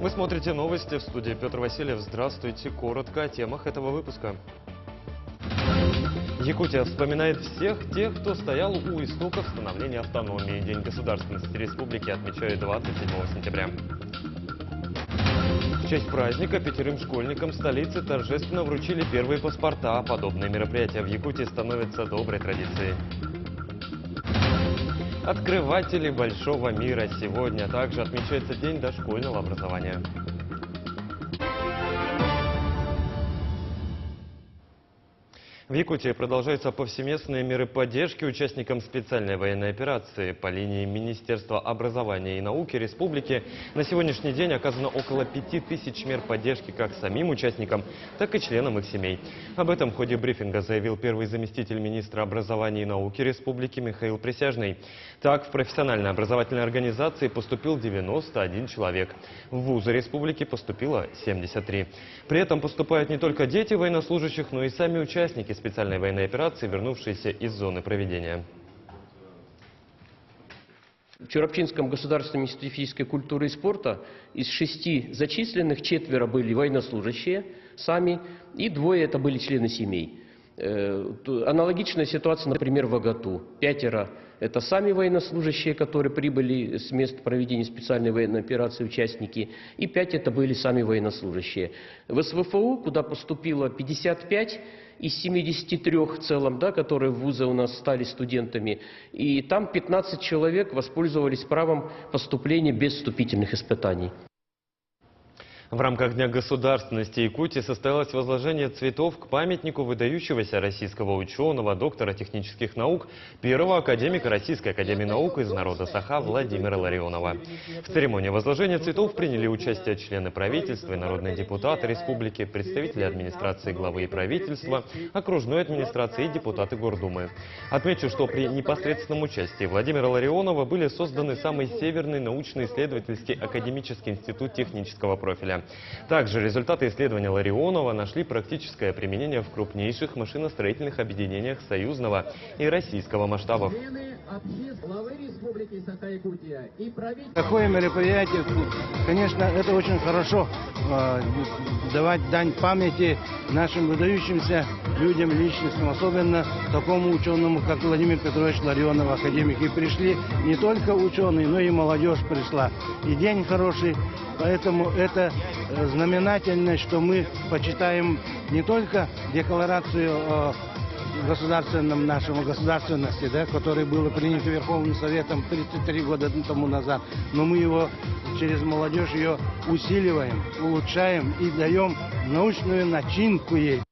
Вы смотрите новости, в студии Петр Васильев. Здравствуйте. Коротко о темах этого выпуска. Якутия вспоминает всех тех, кто стоял у истоков становления автономии. День государственности республики отмечают 27 сентября. В честь праздника 5 школьникам столицы торжественно вручили первые паспорта. Подобные мероприятия в Якутии становятся доброй традицией. Открыватели большого мира. Сегодня также отмечается День дошкольного образования. В Якутии продолжаются повсеместные меры поддержки участникам специальной военной операции. По линии Министерства образования и науки республики на сегодняшний день оказано около 5000 мер поддержки как самим участникам, так и членам их семей. Об этом в ходе брифинга заявил первый заместитель министра образования и науки республики Михаил Присяжный. Так, в профессиональной образовательной организации поступил 91 человек. В вузы республики поступило 73. При этом поступают не только дети военнослужащих, но и сами участники специальной военной операции, вернувшиеся из зоны проведения. В Чурапчинском государственном институте физической культуры и спорта из 6 зачисленных 4 были военнослужащие сами, и 2 это были члены семей. Аналогичная ситуация, например, в Агату. 5 это сами военнослужащие, которые прибыли с мест проведения специальной военной операции участники, и 5 это были сами военнослужащие. В СВФУ, куда поступило 55 из 73 в целом, да, которые в вузы у нас стали студентами, и там 15 человек воспользовались правом поступления без вступительных испытаний. В рамках Дня государственности Якутии состоялось возложение цветов к памятнику выдающегося российского ученого, доктора технических наук, первого академика Российской академии наук из народа Саха Владимира Ларионова. В церемонии возложения цветов приняли участие члены правительства и народные депутаты республики, представители администрации главы и правительства, окружной администрации и депутаты Гордумы. Отмечу, что при непосредственном участии Владимира Ларионова были созданы самый северный научно-исследовательский академический институт технического профиля. Также результаты исследования Ларионова нашли практическое применение в крупнейших машиностроительных объединениях союзного и российского масштабов. Такое мероприятие, конечно, это очень хорошо, давать дань памяти нашим выдающимся людям, личностям, особенно такому ученому, как Владимир Петрович Ларионов, академик. И пришли не только ученые, но и молодежь пришла. И день хороший, поэтому это знаменательно, что мы почитаем не только декларацию о государственном нашему государственности, да, который был принят Верховным Советом 33 года тому назад, но мы его через молодежь ее усиливаем, улучшаем и даем научную начинку ей.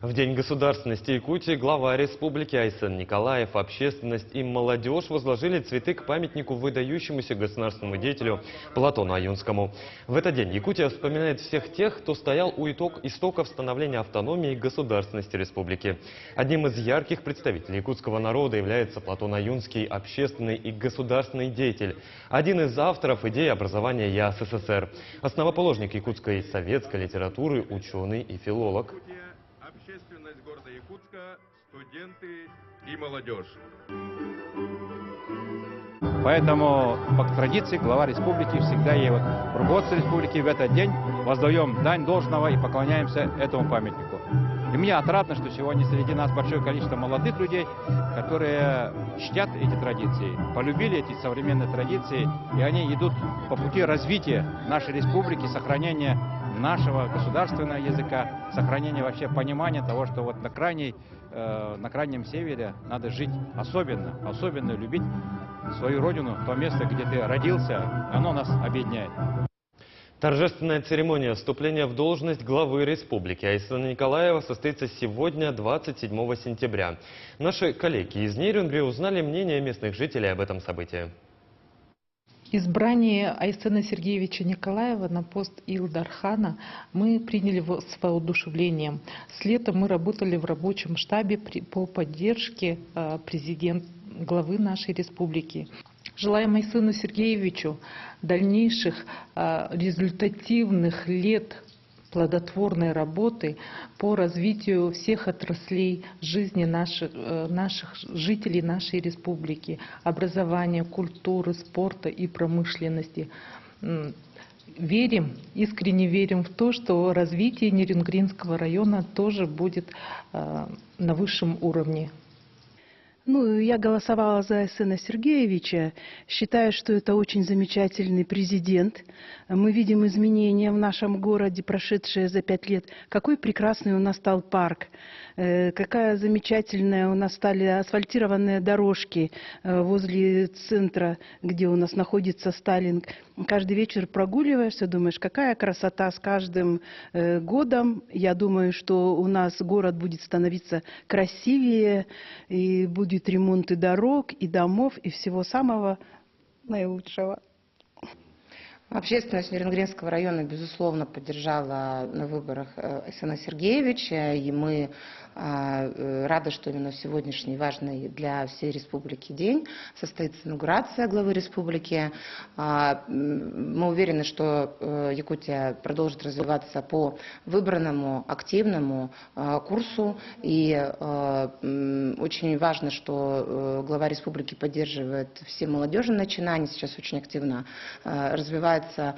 В День государственности Якутии глава республики Айсен Николаев, общественность и молодежь возложили цветы к памятнику выдающемуся государственному деятелю Платону Аюнскому. В этот день Якутия вспоминает всех тех, кто стоял у истоков становления автономии и государственности республики. Одним из ярких представителей якутского народа является Платон Аюнский, общественный и государственный деятель, один из авторов идеи образования ЯС СССР, основоположник якутской советской литературы, ученый и филолог. Общественность города Якутска, студенты и молодежь. Поэтому, по традиции, глава республики всегда и вот руководство республики в этот день воздаем дань должного и поклоняемся этому памятнику. И мне отрадно, что сегодня среди нас большое количество молодых людей, которые чтят эти традиции, полюбили эти современные традиции, и они идут по пути развития нашей республики, сохранения нашего государственного языка, сохранения вообще понимания того, что вот на крайнем севере надо жить особенно любить свою родину, то место, где ты родился, оно нас объединяет. Торжественная церемония вступления в должность главы республики Айсена Николаева состоится сегодня, 27 сентября. Наши коллеги из Нерюнгри узнали мнение местных жителей об этом событии. Избрание Айсена Сергеевича Николаева на пост Илдархана мы приняли с воодушевлением. С лета мы работали в рабочем штабе по поддержке главы нашей республики. Желаем Айсену Сергеевичу дальнейших результативных лет плодотворной работы по развитию всех отраслей жизни наших жителей нашей республики, образования, культуры, спорта и промышленности. верим, искренне верим в то, что развитие Нерюнгринского района тоже будет на высшем уровне. Ну, я голосовала за Арсена Сергеевича. Считаю, что это очень замечательный президент. Мы видим изменения в нашем городе, прошедшие за 5 лет. Какой прекрасный у нас стал парк. Какая замечательная у нас стали асфальтированные дорожки возле центра, где у нас находится Сталин. Каждый вечер прогуливаешься, думаешь, какая красота с каждым годом. Я думаю, что у нас город будет становиться красивее, и будет ремонт и дорог, и домов, и всего самого наилучшего. Общественность Нерюнгринского района, безусловно, поддержала на выборах Арсена Сергеевича, и мы рады, что именно в сегодняшний важный для всей республики день состоится инаугурация главы республики. Мы уверены, что Якутия продолжит развиваться по выбранному активному курсу, и очень важно, что глава республики поддерживает все молодежные начинания, сейчас очень активно развивается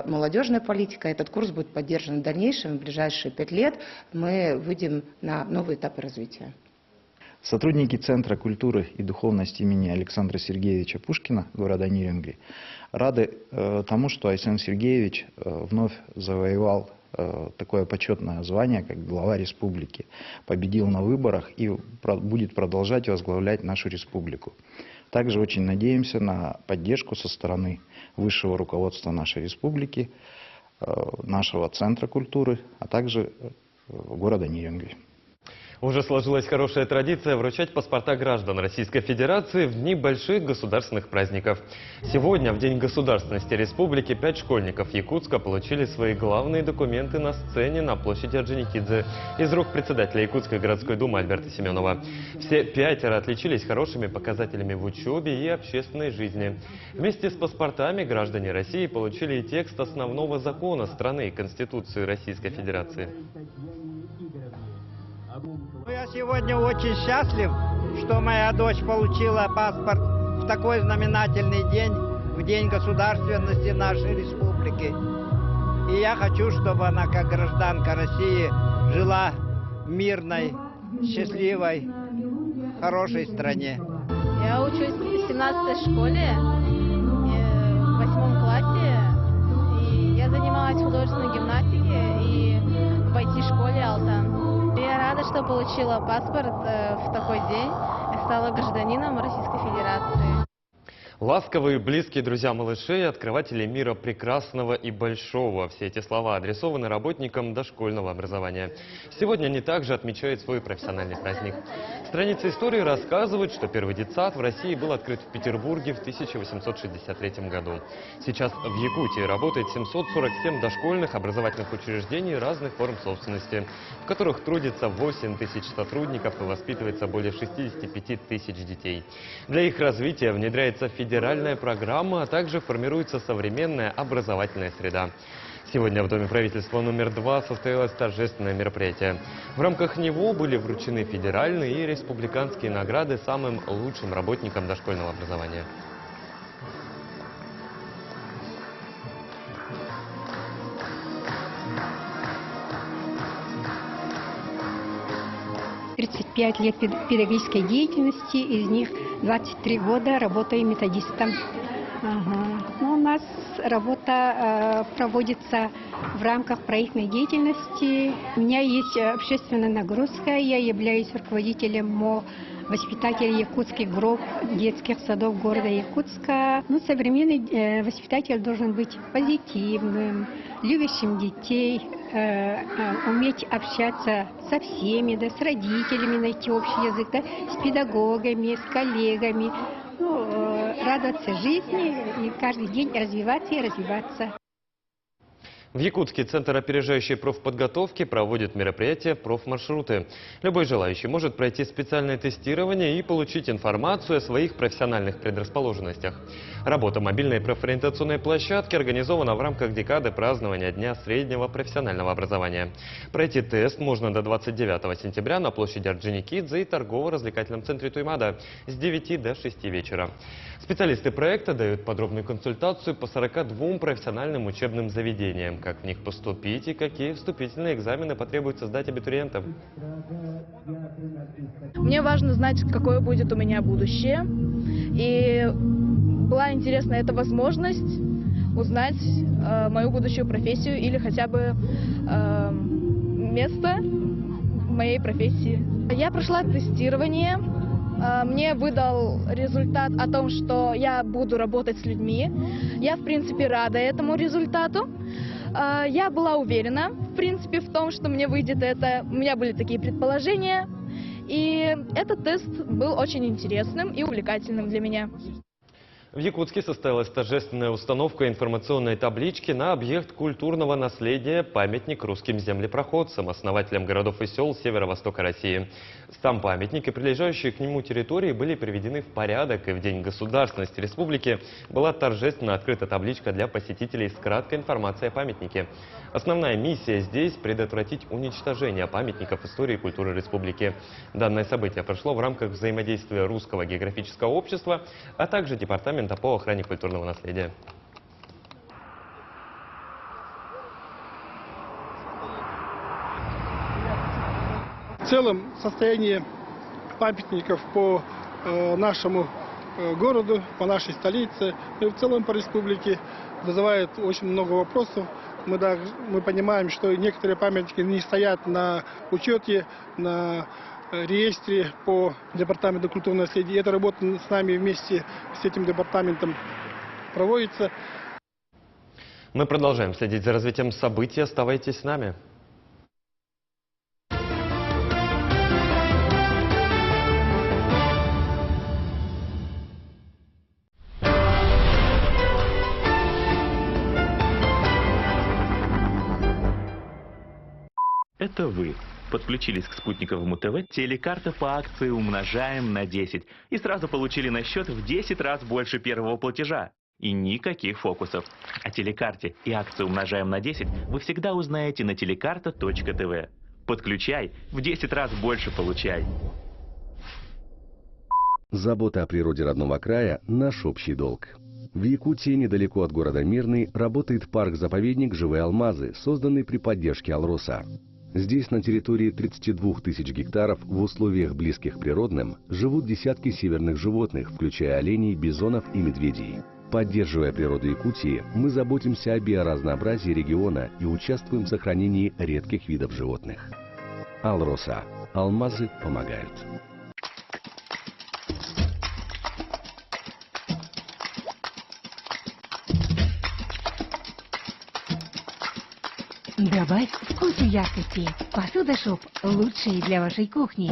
молодежная политика. Этот курс будет поддержан в дальнейшем, в ближайшие 5 лет мы выйдем на новые этапы развития. Сотрудники Центра культуры и духовности имени Александра Сергеевича Пушкина города Нерюнгри рады тому, что Арсен Сергеевич вновь завоевал такое почетное звание, как глава республики, победил на выборах и будет продолжать возглавлять нашу республику. Также очень надеемся на поддержку со стороны высшего руководства нашей республики, нашего Центра культуры, а также города Нерюнгри. Уже сложилась хорошая традиция вручать паспорта граждан Российской Федерации в дни больших государственных праздников. Сегодня, в День государственности республики, 5 школьников Якутска получили свои главные документы на сцене на площади Орджоникидзе из рук председателя Якутской городской думы Альберта Семенова. Все 5 отличились хорошими показателями в учебе и общественной жизни. Вместе с паспортами граждане России получили и текст основного закона страны, Конституции Российской Федерации. Я сегодня очень счастлив, что моя дочь получила паспорт в такой знаменательный день, в День государственности нашей республики. И я хочу, чтобы она, как гражданка России, жила в мирной, счастливой, хорошей стране. Я учусь в 17-й школе, в 8 классе, и я занималась художественной гимнастикой и в IT-школе «Алтан». Я рада, что получила паспорт в такой день и стала гражданином Российской Федерации. Ласковые, близкие друзья малышей, открыватели мира прекрасного и большого. Все эти слова адресованы работникам дошкольного образования. Сегодня они также отмечают свой профессиональный праздник. Страницы истории рассказывают, что первый детсад в России был открыт в Петербурге в 1863 году. Сейчас в Якутии работает 747 дошкольных образовательных учреждений разных форм собственности, в которых трудится 8 тысяч сотрудников и воспитывается более 65 тысяч детей. Для их развития внедряется федеральная программа, а также формируется современная образовательная среда. Сегодня в Доме правительства номер 2 состоялось торжественное мероприятие. В рамках него были вручены федеральные и республиканские награды самым лучшим работникам дошкольного образования. «35 лет педагогической деятельности, из них 23 года работаю методистом. Ну, у нас работа проводится в рамках проектной деятельности. У меня есть общественная нагрузка. Я являюсь руководителем МО воспитатель якутских групп детских садов города Якутска. Ну, современный воспитатель должен быть позитивным, любящим детей, уметь общаться со всеми, да, с родителями, найти общий язык, да, с педагогами, с коллегами. Ну, радоваться жизни и каждый день развиваться и развиваться. В Якутске Центр опережающей профподготовки проводит мероприятие «Профмаршруты». Любой желающий может пройти специальное тестирование и получить информацию о своих профессиональных предрасположенностях. Работа мобильной профориентационной площадки организована в рамках декады празднования Дня среднего профессионального образования. Пройти тест можно до 29 сентября на площади Орджоникидзе и торгово-развлекательном центре Туймада с 9 до 6 вечера. Специалисты проекта дают подробную консультацию по 42 профессиональным учебным заведениям, как в них поступить и какие вступительные экзамены потребуется сдать абитуриентам. Мне важно знать, какое будет у меня будущее. И была интересна эта возможность узнать мою будущую профессию или хотя бы место моей профессии. Я прошла тестирование. Мне выдал результат о том, что я буду работать с людьми. Я, в принципе, рада этому результату. Я была уверена, в принципе, в том, что мне выйдет это. У меня были такие предположения. И этот тест был очень интересным и увлекательным для меня. В Якутске состоялась торжественная установка информационной таблички на объект культурного наследия «Памятник русским землепроходцам», основателям городов и сел северо-востока России. Сам памятник и прилежащие к нему территории были приведены в порядок, и в День государственности республики была торжественно открыта табличка для посетителей с краткой информацией о памятнике. Основная миссия здесь – предотвратить уничтожение памятников истории и культуры республики. Данное событие прошло в рамках взаимодействия Русского географического общества, а также Департамента по охране культурного наследия. В целом состояние памятников по нашему городу, по нашей столице и в целом по республике вызывает очень много вопросов. Мы понимаем, что некоторые памятники не стоят на учете, на реестре по Департаменту культурного наследия. И эта работа с нами вместе с этим департаментом проводится. Мы продолжаем следить за развитием событий. Оставайтесь с нами. Это вы подключились к спутниковому ТВ, телекарта по акции умножаем на 10 и сразу получили на счет в 10 раз больше первого платежа. И никаких фокусов. О телекарте и акции умножаем на 10 вы всегда узнаете на телекарта.тв. Подключай, в 10 раз больше получай. Забота о природе родного края – наш общий долг. В Якутии, недалеко от города Мирный, работает парк-заповедник «Живые алмазы», созданный при поддержке Алроса. Здесь, на территории 32 тысяч гектаров, в условиях близких к природным, живут десятки северных животных, включая оленей, бизонов и медведей. Поддерживая природу Якутии, мы заботимся о биоразнообразии региона и участвуем в сохранении редких видов животных. Алроса. Алмазы помогают. Добавь вкусу яркости. Посуда Шоп – лучшие для вашей кухни.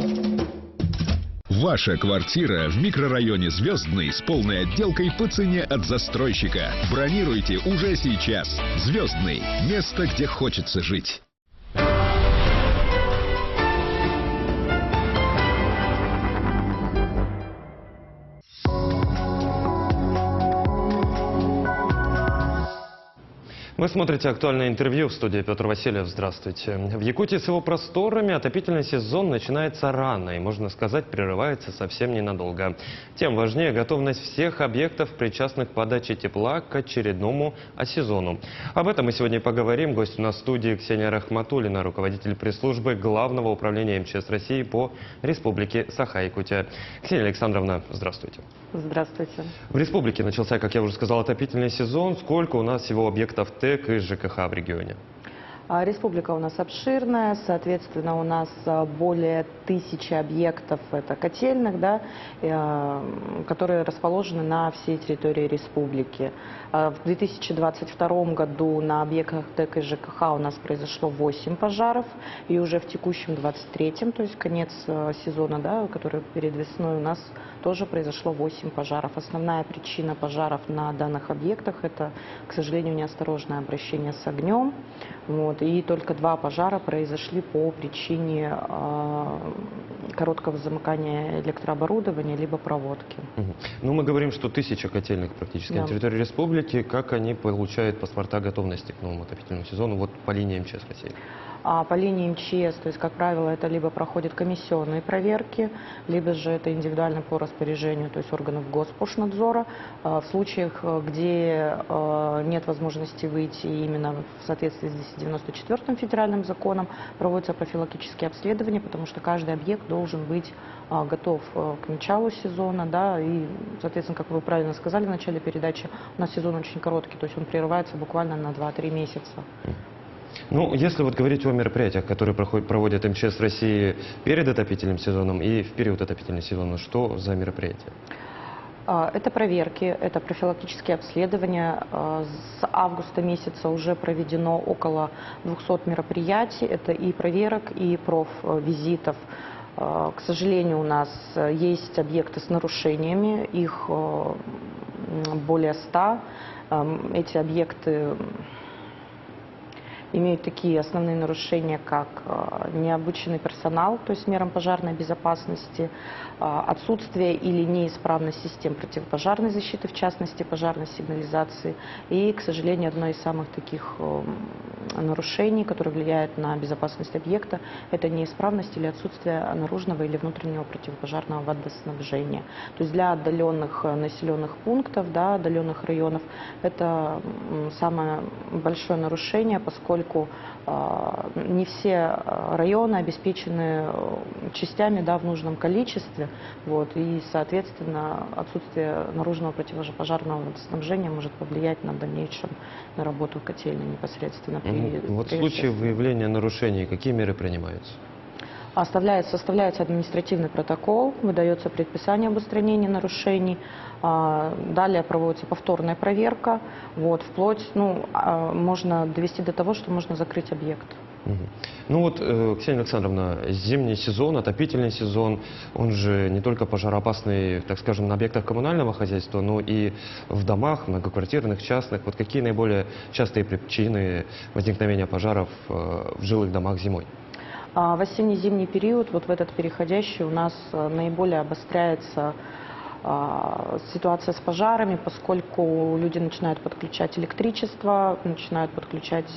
Ваша квартира в микрорайоне Звездный с полной отделкой по цене от застройщика. Бронируйте уже сейчас. Звездный – место, где хочется жить. Вы смотрите актуальное интервью. В студии Петр Васильев. Здравствуйте. В Якутии с его просторами отопительный сезон начинается рано и, можно сказать, прерывается совсем ненадолго. Тем важнее готовность всех объектов, причастных к подаче тепла к очередному сезону. Об этом мы сегодня поговорим. Гость у нас в студии Ксения Рахматуллина, руководитель пресс-службы Главного управления МЧС России по Республике Саха-Якутия. Ксения Александровна, здравствуйте. Здравствуйте. В республике начался, как я уже сказал, отопительный сезон. Сколько у нас всего объектов ТЭК и ЖКХ в регионе? Республика у нас обширная, соответственно, у нас более 1000 объектов, это котельных, да, которые расположены на всей территории республики. В 2022 году на объектах ТЭК и ЖКХ у нас произошло 8 пожаров, и уже в текущем 23-м, то есть конец сезона, да, который перед весной, у нас тоже произошло 8 пожаров. Основная причина пожаров на данных объектах – это, к сожалению, неосторожное обращение с огнем. Вот, и только 2 пожара произошли по причине короткого замыкания электрооборудования либо проводки. Ну, мы говорим, что 1000 котельных практически на территории республики. Как они получают паспорта готовности к новому отопительному сезону вот по линии МЧС России? По линии МЧС, то есть, как правило, это либо проходят комиссионные проверки, либо же это индивидуально по распоряжению, то есть органов Госпошнадзора. В случаях, где нет возможности выйти именно в соответствии с 294-м федеральным законом, проводятся профилактические обследования, потому что каждый объект должен быть готов к началу сезона, да, и, соответственно, как вы правильно сказали в начале передачи, у нас сезон очень короткий, то есть он прерывается буквально на 2-3 месяца. Ну, если вот говорить о мероприятиях, которые проводят МЧС России перед отопительным сезоном и в период отопительного сезона, что за мероприятия? Это проверки, это профилактические обследования. С августа месяца уже проведено около 200 мероприятий. Это и проверок, и профвизитов. К сожалению, у нас есть объекты с нарушениями, их более 100. Эти объекты имеют такие основные нарушения, как необученный персонал, то есть мерам пожарной безопасности, отсутствие или неисправность систем противопожарной защиты, в частности пожарной сигнализации. И, к сожалению, одно из самых таких нарушений, которое влияет на безопасность объекта, это неисправность или отсутствие наружного или внутреннего противопожарного водоснабжения. То есть для отдаленных населенных пунктов, да, отдаленных районов, это самое большое нарушение, поскольку не все районы обеспечены частями, да, в нужном количестве, вот, и, соответственно, отсутствие наружного противопожарного водоснабжения может повлиять на дальнейшем на работу котельной непосредственно. Вот в случае выявления нарушений какие меры принимаются? Составляется административный протокол, выдается предписание об устранении нарушений, далее проводится повторная проверка, вот, вплоть, можно довести до того, что можно закрыть объект. Ну вот, Ксения Александровна, зимний сезон, отопительный сезон, он же не только пожароопасный, так скажем, на объектах коммунального хозяйства, но и в домах, многоквартирных, частных. Вот какие наиболее частые причины возникновения пожаров в жилых домах зимой? В осенне-зимний период, вот в этот переходящий, у нас наиболее обостряется ситуация с пожарами, поскольку люди начинают подключать электричество, начинают подключать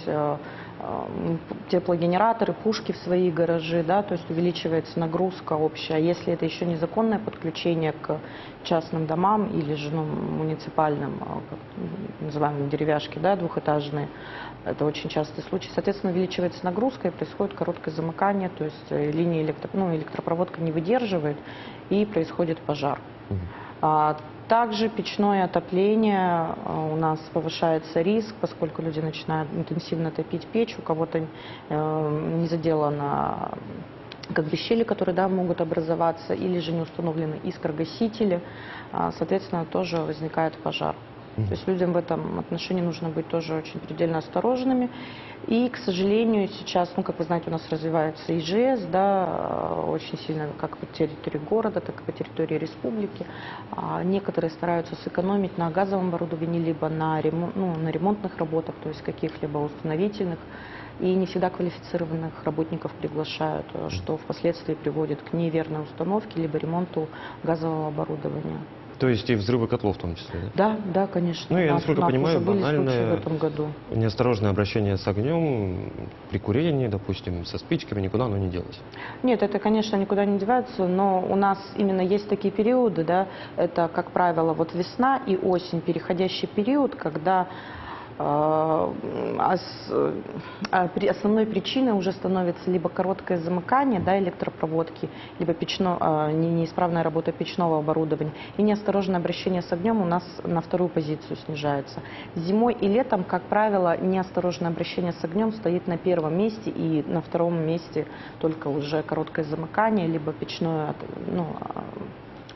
теплогенераторы, пушки в свои гаражи, да, то есть увеличивается нагрузка общая. Если это еще незаконное подключение к частным домам или же муниципальным, как называемым деревяшки, да, двухэтажные, это очень частый случай. Соответственно, увеличивается нагрузка и происходит короткое замыкание, то есть линия электропроводка не выдерживает и происходит пожар. Также печное отопление, у нас повышается риск, поскольку люди начинают интенсивно топить печь, у кого-то не заделано как бы щели, которые, да, могут образоваться, или же не установлены искрогасители, соответственно, тоже возникает пожар. То есть людям в этом отношении нужно быть тоже очень предельно осторожными. И, к сожалению, сейчас, как вы знаете, у нас развивается ИЖС, да, очень сильно как по территории города, так и по территории республики. Некоторые стараются сэкономить на газовом оборудовании, либо на ремонтных работах, то есть каких-либо установительных. И не всегда квалифицированных работников приглашают, что впоследствии приводит к неверной установке, либо ремонту газового оборудования. То есть и взрывы котлов в том числе, да? Да, конечно. Ну, я, насколько понимаю, банальное в этом году. Неосторожное обращение с огнем при курении, допустим, со спичками, никуда оно не делось. Нет, это, конечно, никуда не девается, но у нас именно есть такие периоды, да, это, как правило, вот весна и осень, переходящий период, когда Основной причиной уже становится либо короткое замыкание, да, электропроводки, либо неисправная работа печного оборудования. И неосторожное обращение с огнем у нас на вторую позицию снижается. Зимой и летом, как правило, неосторожное обращение с огнем стоит на первом месте, и на втором месте только уже короткое замыкание, либо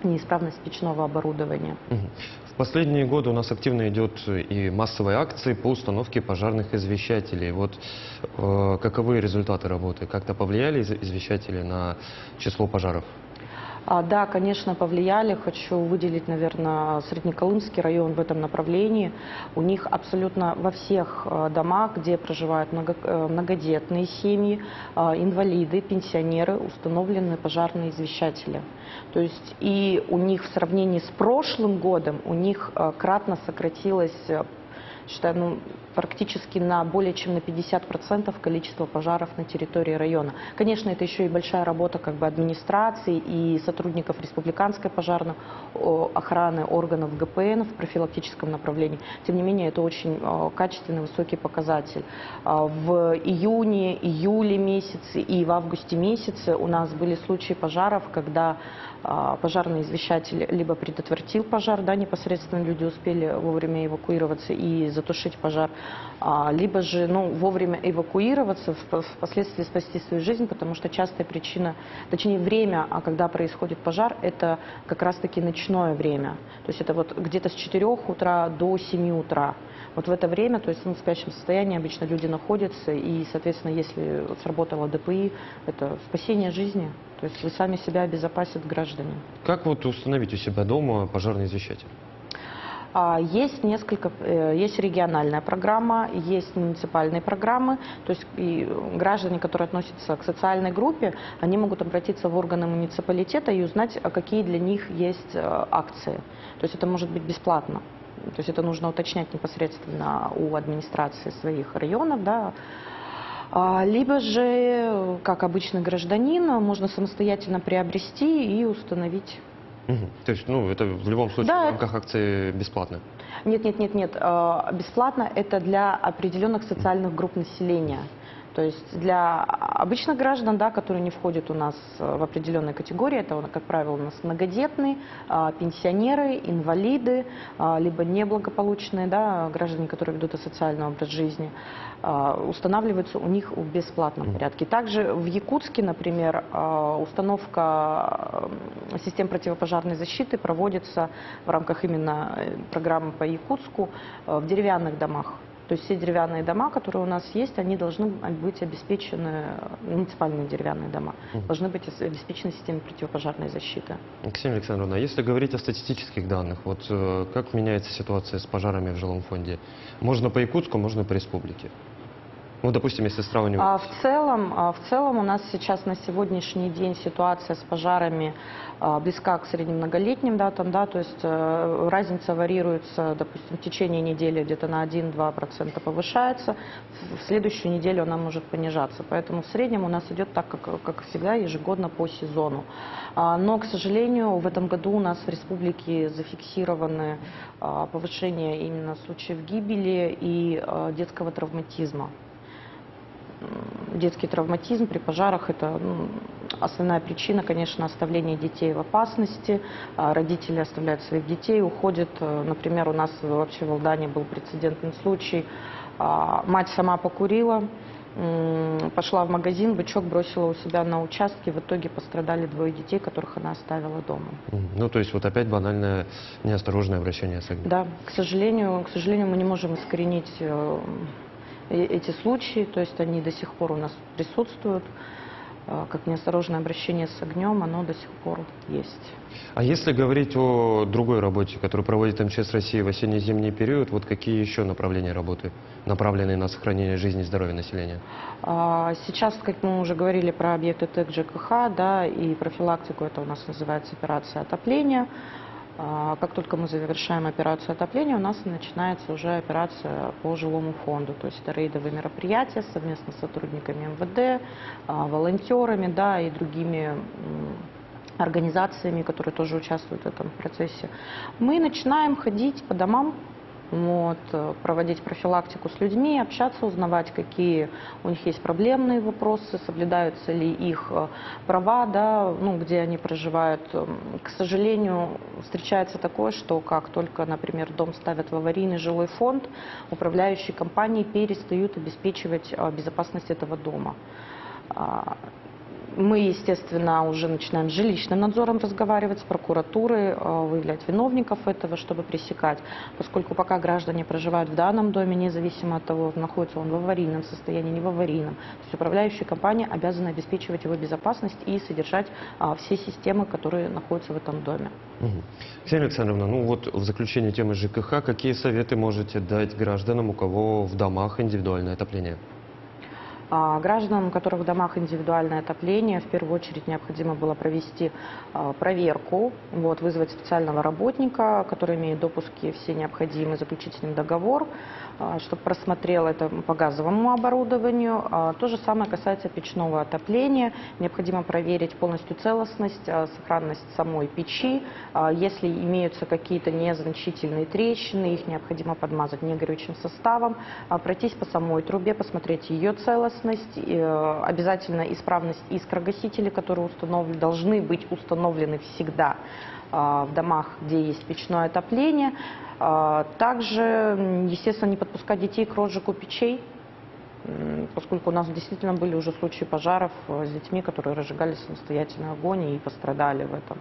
неисправность печного оборудования. В последние годы у нас активно идет и массовые акции по установке пожарных извещателей. Вот каковы результаты работы? Как-то повлияли извещатели на число пожаров? Да, конечно, повлияли. Хочу выделить, наверное, Среднеколымский район в этом направлении. У них абсолютно во всех домах, где проживают многодетные семьи, инвалиды, пенсионеры, установлены пожарные извещатели. То есть и у них в сравнении с прошлым годом, у них кратно сократилось, считаю, практически на более чем на 50% количество пожаров на территории района. Конечно, это еще и большая работа администрации и сотрудников республиканской пожарной охраны, органов ГПН в профилактическом направлении. Тем не менее, это очень качественный, высокий показатель. В июне, июле месяце и в августе месяце у нас были случаи пожаров, когда пожарный извещатель либо предотвратил пожар, да, непосредственно люди успели вовремя эвакуироваться и затушить пожар, либо же вовремя эвакуироваться, впоследствии спасти свою жизнь, потому что частая причина, точнее время, когда происходит пожар, это как раз-таки ночное время. То есть это вот где-то с 4 утра до 7 утра. Вот в это время, то есть в спящем состоянии обычно люди находятся, и, соответственно, если сработала ДПИ, это спасение жизни. То есть вы сами себя обезопасят граждане. Как вот установить у себя дома пожарный извещатель? Есть есть региональная программа, есть муниципальные программы, то есть и граждане, которые относятся к социальной группе, они могут обратиться в органы муниципалитета и узнать, какие для них есть акции. То есть это может быть бесплатно. То есть это нужно уточнять непосредственно у администрации своих районов, да. Либо же, как обычный гражданин, можно самостоятельно приобрести и установить. То есть, это в любом случае в рамках акции бесплатно? Нет. Бесплатно это для определенных социальных групп населения. То есть для обычных граждан, да, которые не входят у нас в определенные категории, это, как правило, у нас многодетные, пенсионеры, инвалиды, либо неблагополучные, да, граждане, которые ведут асоциальный образ жизни, устанавливаются у них в бесплатном порядке. Также в Якутске, например, установка систем противопожарной защиты проводится в рамках именно программы по Якутску в деревянных домах. То есть все деревянные дома, которые у нас есть, они должны быть обеспечены, муниципальные деревянные дома, должны быть обеспечены системой противопожарной защиты. Ксения Александровна, если говорить о статистических данных, вот как меняется ситуация с пожарами в жилом фонде? Можно по Якутску, можно по республике? Допустим, если сравнивать. В целом у нас сейчас на сегодняшний день ситуация с пожарами близка к среднемноголетним датам, да, то есть разница варьируется, допустим, в течение недели где-то на 1-2% повышается, в следующую неделю она может понижаться, поэтому в среднем у нас идет так, как всегда, ежегодно по сезону. Но, к сожалению, в этом году у нас в республике зафиксированы повышение именно случаев гибели и детского травматизма. Детский травматизм при пожарах – это основная причина, конечно, оставления детей в опасности. Родители оставляют своих детей, уходят. Например, у нас вообще в Алдане был прецедентный случай. Мать сама покурила, пошла в магазин, бычок бросила у себя на участке. В итоге пострадали 2 детей, которых она оставила дома. То есть вот опять банальное неосторожное обращение с огнем. Да, к сожалению, мы не можем искоренить эти случаи, то есть они до сих пор у нас присутствуют, как неосторожное обращение с огнем, оно до сих пор есть. А если говорить о другой работе, которую проводит МЧС России в осенне-зимний период, вот какие еще направления работы, направленные на сохранение жизни и здоровья населения? Сейчас, как мы уже говорили про объекты ТЭК ЖКХ, да, и профилактику, это у нас называется операция отопления. Как только мы завершаем операцию отопления, у нас начинается уже операция по жилому фонду. То есть это рейдовые мероприятия совместно с сотрудниками МВД, волонтерами, да, и другими организациями, которые тоже участвуют в этом процессе. Мы начинаем ходить по домам, вот, проводить профилактику с людьми, общаться, узнавать, какие у них есть проблемные вопросы, соблюдаются ли их права, да, ну, где они проживают. К сожалению, встречается такое, что как только, например, дом ставят в аварийный жилой фонд, управляющие компании перестают обеспечивать безопасность этого дома. Мы, естественно, уже начинаем с жилищным надзором разговаривать, с прокуратурой, выявлять виновников этого, чтобы пресекать. Поскольку пока граждане проживают в данном доме, независимо от того, находится он в аварийном состоянии, не в аварийном, то есть управляющая компания обязана обеспечивать его безопасность и содержать все системы, которые находятся в этом доме. Ксения Александровна, ну вот в заключение темы ЖКХ, какие советы можете дать гражданам, у кого в домах индивидуальное отопление? Гражданам, у которых в домах индивидуальное отопление, в первую очередь необходимо было провести проверку, вот, вызвать специального работника, который имеет допуски все необходимые, заключить с ним договор, чтобы просмотрел это по газовому оборудованию. То же самое касается печного отопления. Необходимо проверить полностью целостность, сохранность самой печи. Если имеются какие-то незначительные трещины, их необходимо подмазать негорючим составом, пройтись по самой трубе, посмотреть ее целостность. Обязательно исправность искрогасителей, которые должны быть установлены всегда в домах, где есть печное отопление. Также, естественно, не подпускать детей к розжигу печей, поскольку у нас действительно были уже случаи пожаров с детьми, которые разжигали самостоятельно огонь и пострадали в этом.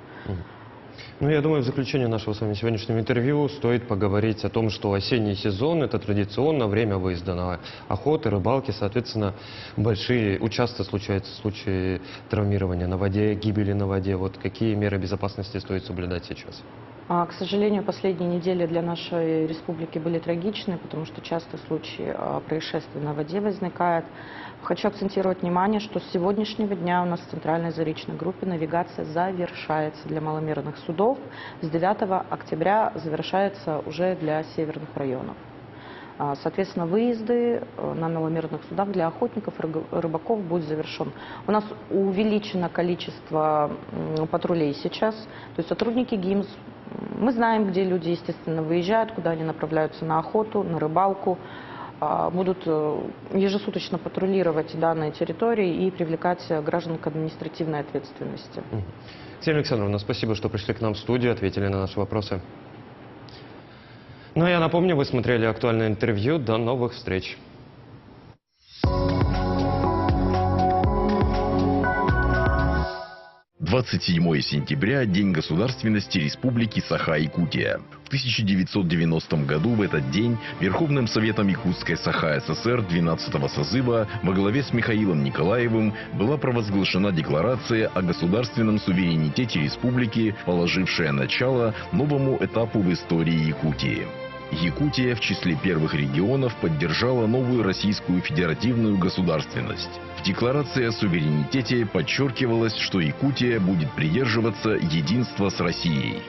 Ну, я думаю, в заключение нашего с вами сегодняшнего интервью стоит поговорить о том, что осенний сезон – это традиционно время выезда на охоты, рыбалки. Соответственно, часто случаются случаи травмирования на воде, гибели на воде. Вот какие меры безопасности стоит соблюдать сейчас? К сожалению, последние недели для нашей республики были трагичны, потому что часто случаи происшествий на воде возникают. Хочу акцентировать внимание, что с сегодняшнего дня у нас в Центральной заречной группе навигация завершается для маломерных судов. С 9 октября завершается уже для северных районов. Соответственно, выезды на маломерных судах для охотников и рыбаков будет завершен. У нас увеличено количество патрулей сейчас, то есть сотрудники ГИМС. Мы знаем, где люди, естественно, выезжают, куда они направляются на охоту, на рыбалку. Будут ежесуточно патрулировать данные территории и привлекать граждан к административной ответственности. Ксения Александровна, спасибо, что пришли к нам в студию, ответили на наши вопросы. Ну, я напомню, вы смотрели актуальное интервью. До новых встреч. – 27 сентября – День государственности Республики Саха-Якутия. В 1990 году в этот день Верховным Советом Якутской Саха-ССР 12-го созыва во главе с Михаилом Николаевым была провозглашена Декларация о государственном суверенитете республики, положившая начало новому этапу в истории Якутии. Якутия в числе первых регионов поддержала новую российскую федеративную государственность. В Декларации о суверенитете подчеркивалось, что Якутия будет придерживаться единства с Россией.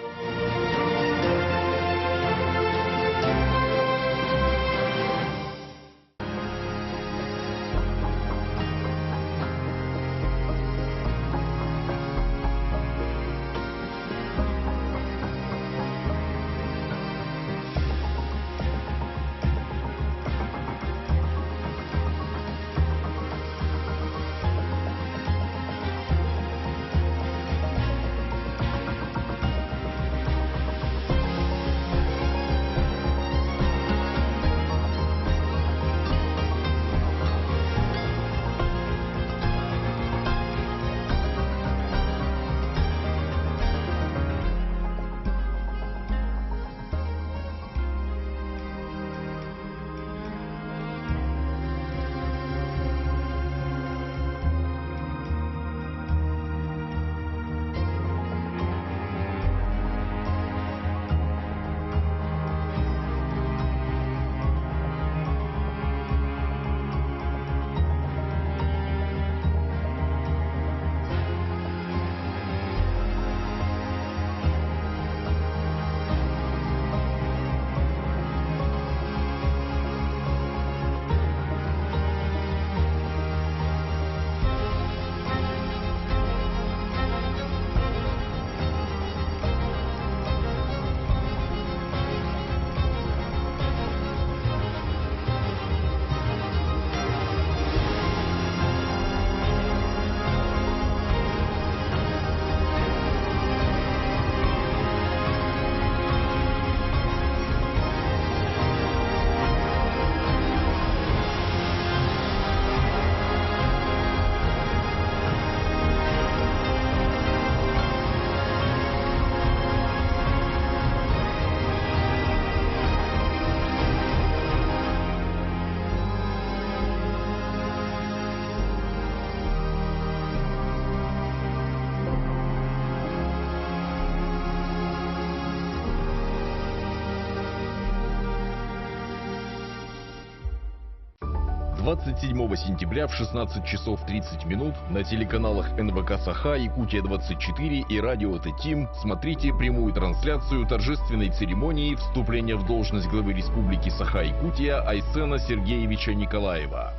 27 сентября в 16 часов 30 минут на телеканалах НВК Саха, Якутия-24 и радио Т-Тим смотрите прямую трансляцию торжественной церемонии вступления в должность главы Республики Саха-Якутия Айсена Сергеевича Николаева.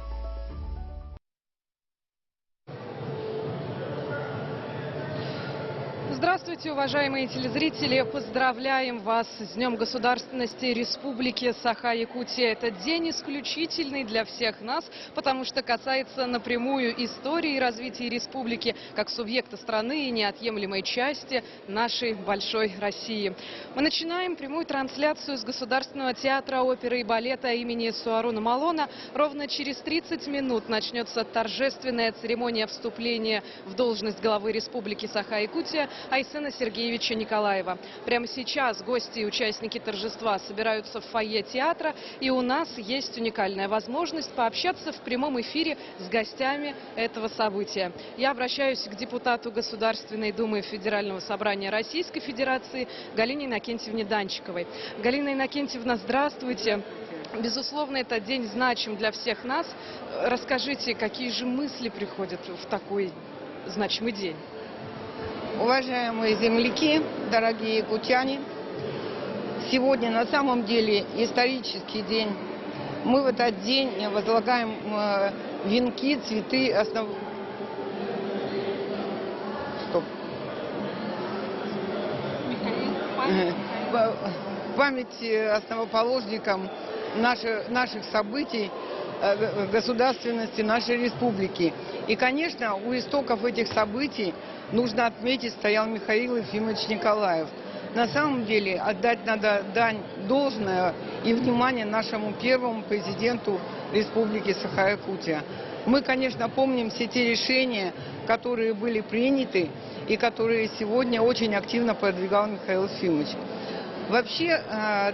Здравствуйте, уважаемые телезрители! Поздравляем вас с Днем Государственности Республики Саха-Якутия. Этот день исключительный для всех нас, потому что касается напрямую истории и развития республики как субъекта страны и неотъемлемой части нашей большой России. Мы начинаем прямую трансляцию с Государственного театра оперы и балета имени Суаруна Малона. Ровно через 30 минут начнется торжественная церемония вступления в должность главы Республики Саха-Якутия Айсена Сергеевича Николаева. Прямо сейчас гости и участники торжества собираются в фойе театра, и у нас есть уникальная возможность пообщаться в прямом эфире с гостями этого события. Я обращаюсь к депутату Государственной Думы Федерального собрания Российской Федерации Галине Иннокентьевне Данчиковой. Галина Иннокентьевна, здравствуйте. Безусловно, этот день значим для всех нас. Расскажите, какие же мысли приходят в такой значимый день? Уважаемые земляки, дорогие якутяне, сегодня на самом деле исторический день. Мы в этот день возлагаем венки, цветы, память основоположникам наших событий, государственности нашей республики. И, конечно, у истоков этих событий нужно отметить стоял Михаил Ефимович Николаев. На самом деле отдать надо дань должное и внимание нашему первому президенту Республики Саха-Якутия. Мы, конечно, помним все те решения, которые были приняты и которые сегодня очень активно продвигал Михаил Ефимович. Вообще,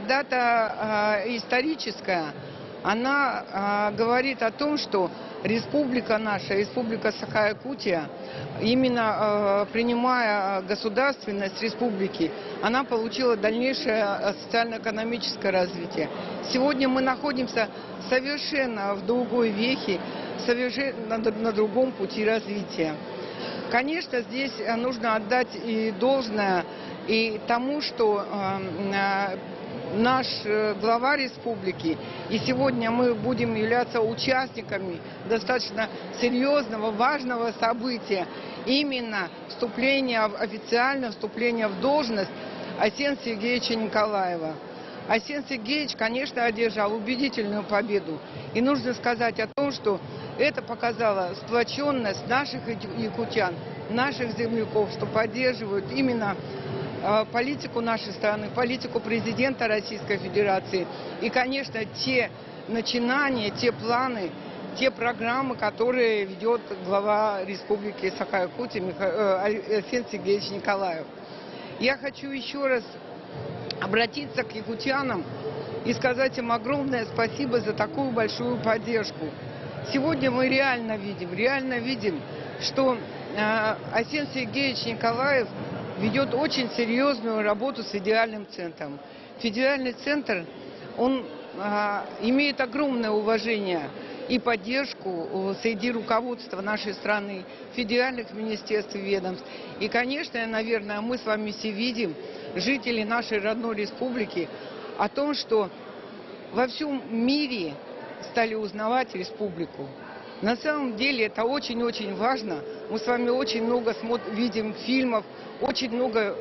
дата историческая, она говорит о том, что республика наша, Республика Саха-Якутия, именно принимая государственность республики, она получила дальнейшее социально-экономическое развитие. Сегодня мы находимся совершенно в другой вехе, совершенно на другом пути развития. Конечно, здесь нужно отдать и должное и тому, что наш глава республики, и сегодня мы будем являться участниками достаточно серьезного, важного события, именно официальное вступление в должность Айсена Сергеевича Николаева. Айсен Сергеевич, конечно, одержал убедительную победу. И нужно сказать о том, что это показало сплоченность наших якутян, наших земляков, что поддерживают именно политику нашей страны, политику президента Российской Федерации. И, конечно, те начинания, те планы, те программы, которые ведет глава Республики Саха-Якутия Айсен Сергеевич Николаев. Я хочу еще раз обратиться к якутянам и сказать им огромное спасибо за такую большую поддержку. Сегодня мы реально видим, что Айсен Сергеевич Николаев ведет очень серьезную работу с федеральным центром. Федеральный центр, он имеет огромное уважение и поддержку среди руководства нашей страны, федеральных министерств и ведомств. И, конечно, наверное, мы с вами все видим, жители нашей родной республики, о том, что во всем мире стали узнавать республику. На самом деле это очень-очень важно. Мы с вами очень много видим фильмов, очень много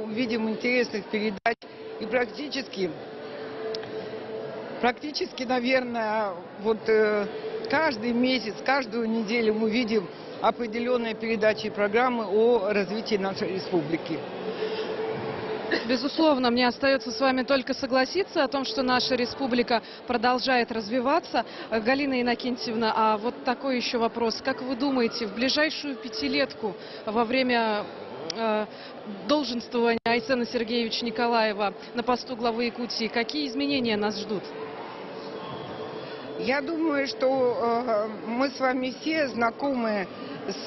видим интересных передач. И практически, наверное, вот каждый месяц, каждую неделю мы видим определенные передачи и программы о развитии нашей республики. Безусловно, мне остается с вами только согласиться о том, что наша республика продолжает развиваться. Галина Иннокентьевна, а вот такой еще вопрос. Как вы думаете, в ближайшую пятилетку во время долженствования Айсена Сергеевича Николаева на посту главы Якутии, какие изменения нас ждут? Я думаю, что мы с вами все знакомы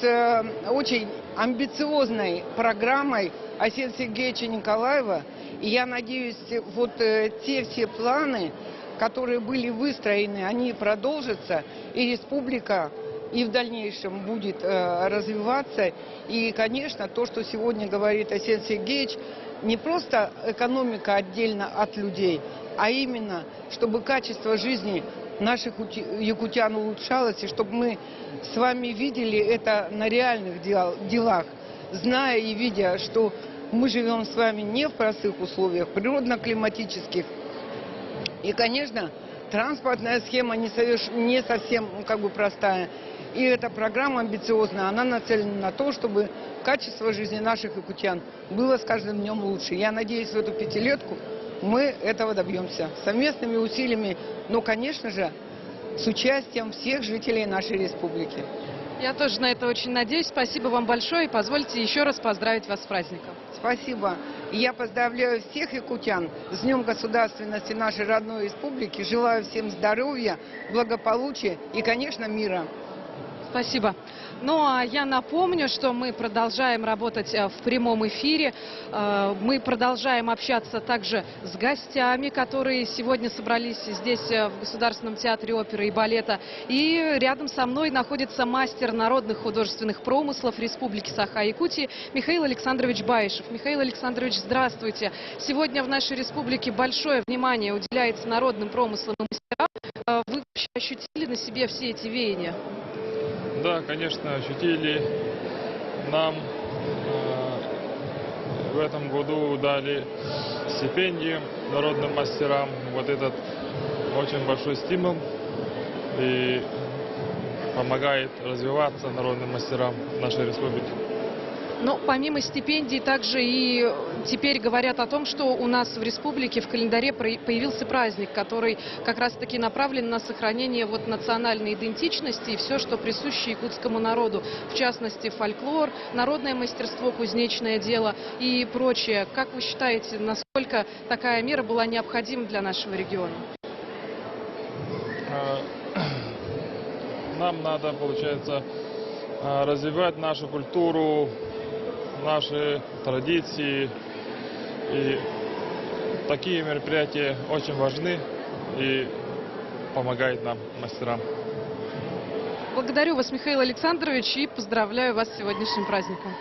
с очень амбициозной программой Айсена Сергеевича Николаева. И я надеюсь, вот те все планы, которые были выстроены, они продолжатся, и республика и в дальнейшем будет развиваться. И, конечно, то, что сегодня говорит Арсений Сергеевич, не просто экономика отдельно от людей, а именно, чтобы качество жизни наших якутян улучшалось, и чтобы мы с вами видели это на реальных делах, зная и видя, что мы живем с вами не в простых условиях, природно-климатических. И, конечно, транспортная схема не совсем простая. И эта программа амбициозная, она нацелена на то, чтобы качество жизни наших якутян было с каждым днем лучше. Я надеюсь, в эту пятилетку мы этого добьемся совместными усилиями, но, конечно же, с участием всех жителей нашей республики. Я тоже на это очень надеюсь. Спасибо вам большое и позвольте еще раз поздравить вас с праздником. Спасибо. И я поздравляю всех якутян с Днем государственности нашей родной республики. Желаю всем здоровья, благополучия и, конечно, мира. Спасибо. Ну а я напомню, что мы продолжаем работать в прямом эфире. Мы продолжаем общаться также с гостями, которые сегодня собрались здесь, в Государственном театре оперы и балета. И рядом со мной находится мастер народных художественных промыслов Республики Саха-Якутия Михаил Александрович Баишев. Михаил Александрович, здравствуйте. Сегодня в нашей республике большое внимание уделяется народным промыслам и мастерам. Вы вообще ощутили на себе все эти веяния? Да, конечно, ощутили. Нам в этом году дали стипендию народным мастерам. Вот этот очень большой стимул и помогает развиваться народным мастерам нашей республики. Но помимо стипендий также и теперь говорят о том, что у нас в республике в календаре появился праздник, который как раз-таки направлен на сохранение национальной идентичности и все, что присуще якутскому народу. В частности, фольклор, народное мастерство, кузнечное дело и прочее. Как вы считаете, насколько такая мера была необходима для нашего региона? Нам надо, получается, развивать нашу культуру, наши традиции. И такие мероприятия очень важны и помогают нам, мастерам. Благодарю вас, Михаил Александрович, и поздравляю вас с сегодняшним праздником.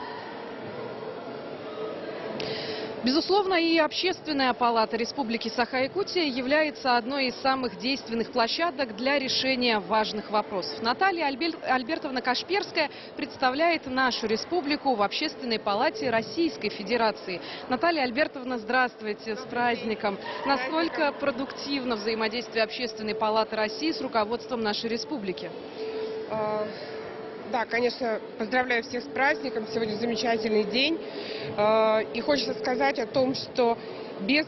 Безусловно, и Общественная палата Республики Саха-Якутия является одной из самых действенных площадок для решения важных вопросов. Наталья Альбертовна Кашперская представляет нашу республику в Общественной палате Российской Федерации. Наталья Альбертовна, здравствуйте, с праздником. Насколько продуктивно взаимодействие Общественной палаты России с руководством нашей республики? Да, конечно, поздравляю всех с праздником. Сегодня замечательный день. И хочется сказать о том, что без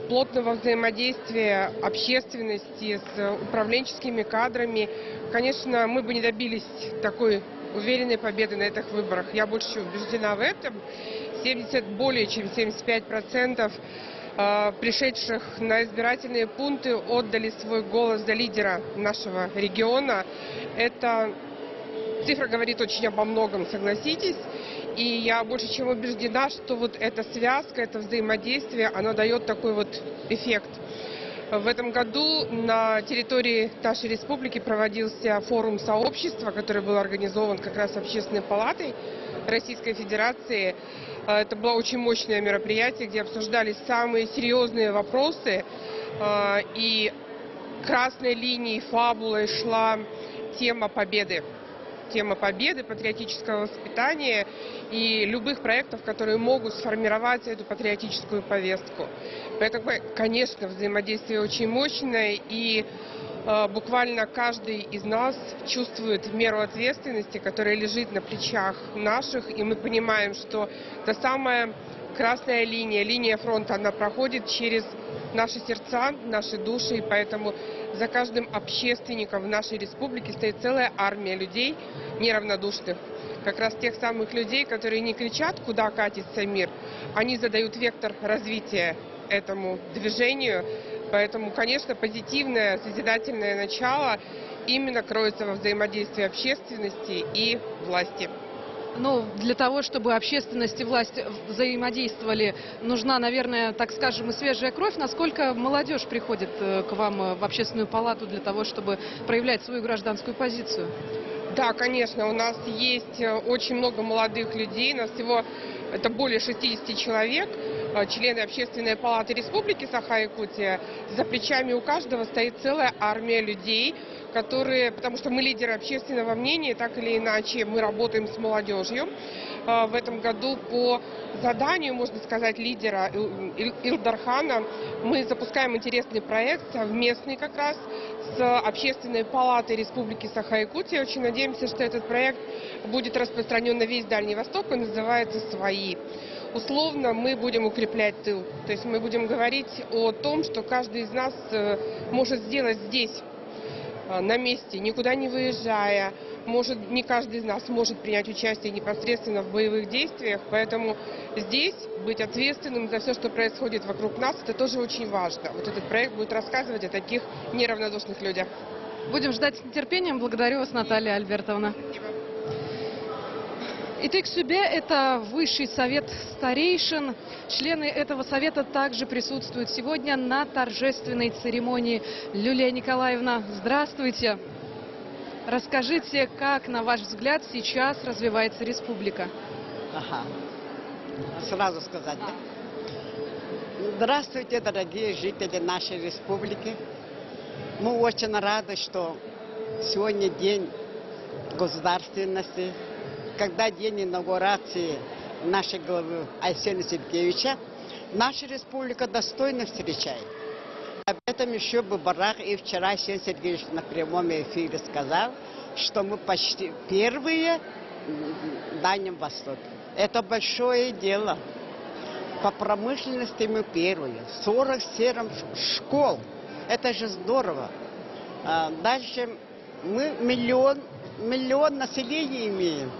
плотного взаимодействия общественности с управленческими кадрами, конечно, мы бы не добились такой уверенной победы на этих выборах. Я больше чем убеждена в этом. Более чем 75% пришедших на избирательные пункты отдали свой голос за лидера нашего региона. Это цифра говорит очень обо многом, согласитесь. И я больше чем убеждена, что эта связка, это взаимодействие, оно дает такой эффект. В этом году на территории нашей республики проводился форум сообщества, который был организован как раз Общественной палатой Российской Федерации. Это было очень мощное мероприятие, где обсуждались самые серьезные вопросы. И красной линией, фабулой шла тема победы. Тема победы, патриотического воспитания и любых проектов, которые могут сформировать эту патриотическую повестку. Поэтому, конечно, взаимодействие очень мощное, и буквально каждый из нас чувствует меру ответственности, которая лежит на плечах наших, и мы понимаем, что та самая красная линия, линия фронта, она проходит через наши сердца, наши души, и поэтому за каждым общественником в нашей республике стоит целая армия людей неравнодушных. Как раз тех самых людей, которые не кричат, куда катится мир, они задают вектор развития этому движению. Поэтому, конечно, позитивное, созидательное начало именно кроется во взаимодействии общественности и власти. Ну, для того, чтобы общественность и власть взаимодействовали, нужна, наверное, так скажем, и свежая кровь. Насколько молодежь приходит к вам в общественную палату для того, чтобы проявлять свою гражданскую позицию? Да, конечно, у нас есть очень много молодых людей, у нас всего это более 60 человек, члены Общественной палаты Республики Саха-Якутия. За плечами у каждого стоит целая армия людей, которые, потому что мы лидеры общественного мнения, так или иначе мы работаем с молодежью. В этом году по заданию, можно сказать, лидера Илдархана мы запускаем интересный проект, совместный как раз с Общественной палатой Республики Саха-Якутия. Очень надеемся, что этот проект будет распространен на весь Дальний Восток, он называется «Свои». Условно мы будем укреплять тыл, то есть мы будем говорить о том, что каждый из нас может сделать здесь, на месте, никуда не выезжая. Может, не каждый из нас может принять участие непосредственно в боевых действиях, поэтому здесь быть ответственным за все, что происходит вокруг нас, это тоже очень важно. Вот этот проект будет рассказывать о таких неравнодушных людях. Будем ждать с нетерпением. Благодарю вас, Наталья Альбертовна. ИТЭК-СЮБЕ – это Высший совет старейшин. Члены этого совета также присутствуют сегодня на торжественной церемонии. Лилия Николаевна, здравствуйте. Расскажите, как, на ваш взгляд, сейчас развивается республика? Ага. Сразу сказать, да? Здравствуйте, дорогие жители нашей республики. Мы очень рады, что сегодня день государственности, когда день инаугурации нашей главы Арсения Сергеевича, наша республика достойно встречает. Об этом еще Бабарах и вчера Арсений Сергеевич на прямом эфире сказал, что мы почти первые в Дальнем Востоке. Это большое дело. По промышленности мы первые. 47 школ. Это же здорово. Дальше мы миллион населения имеем.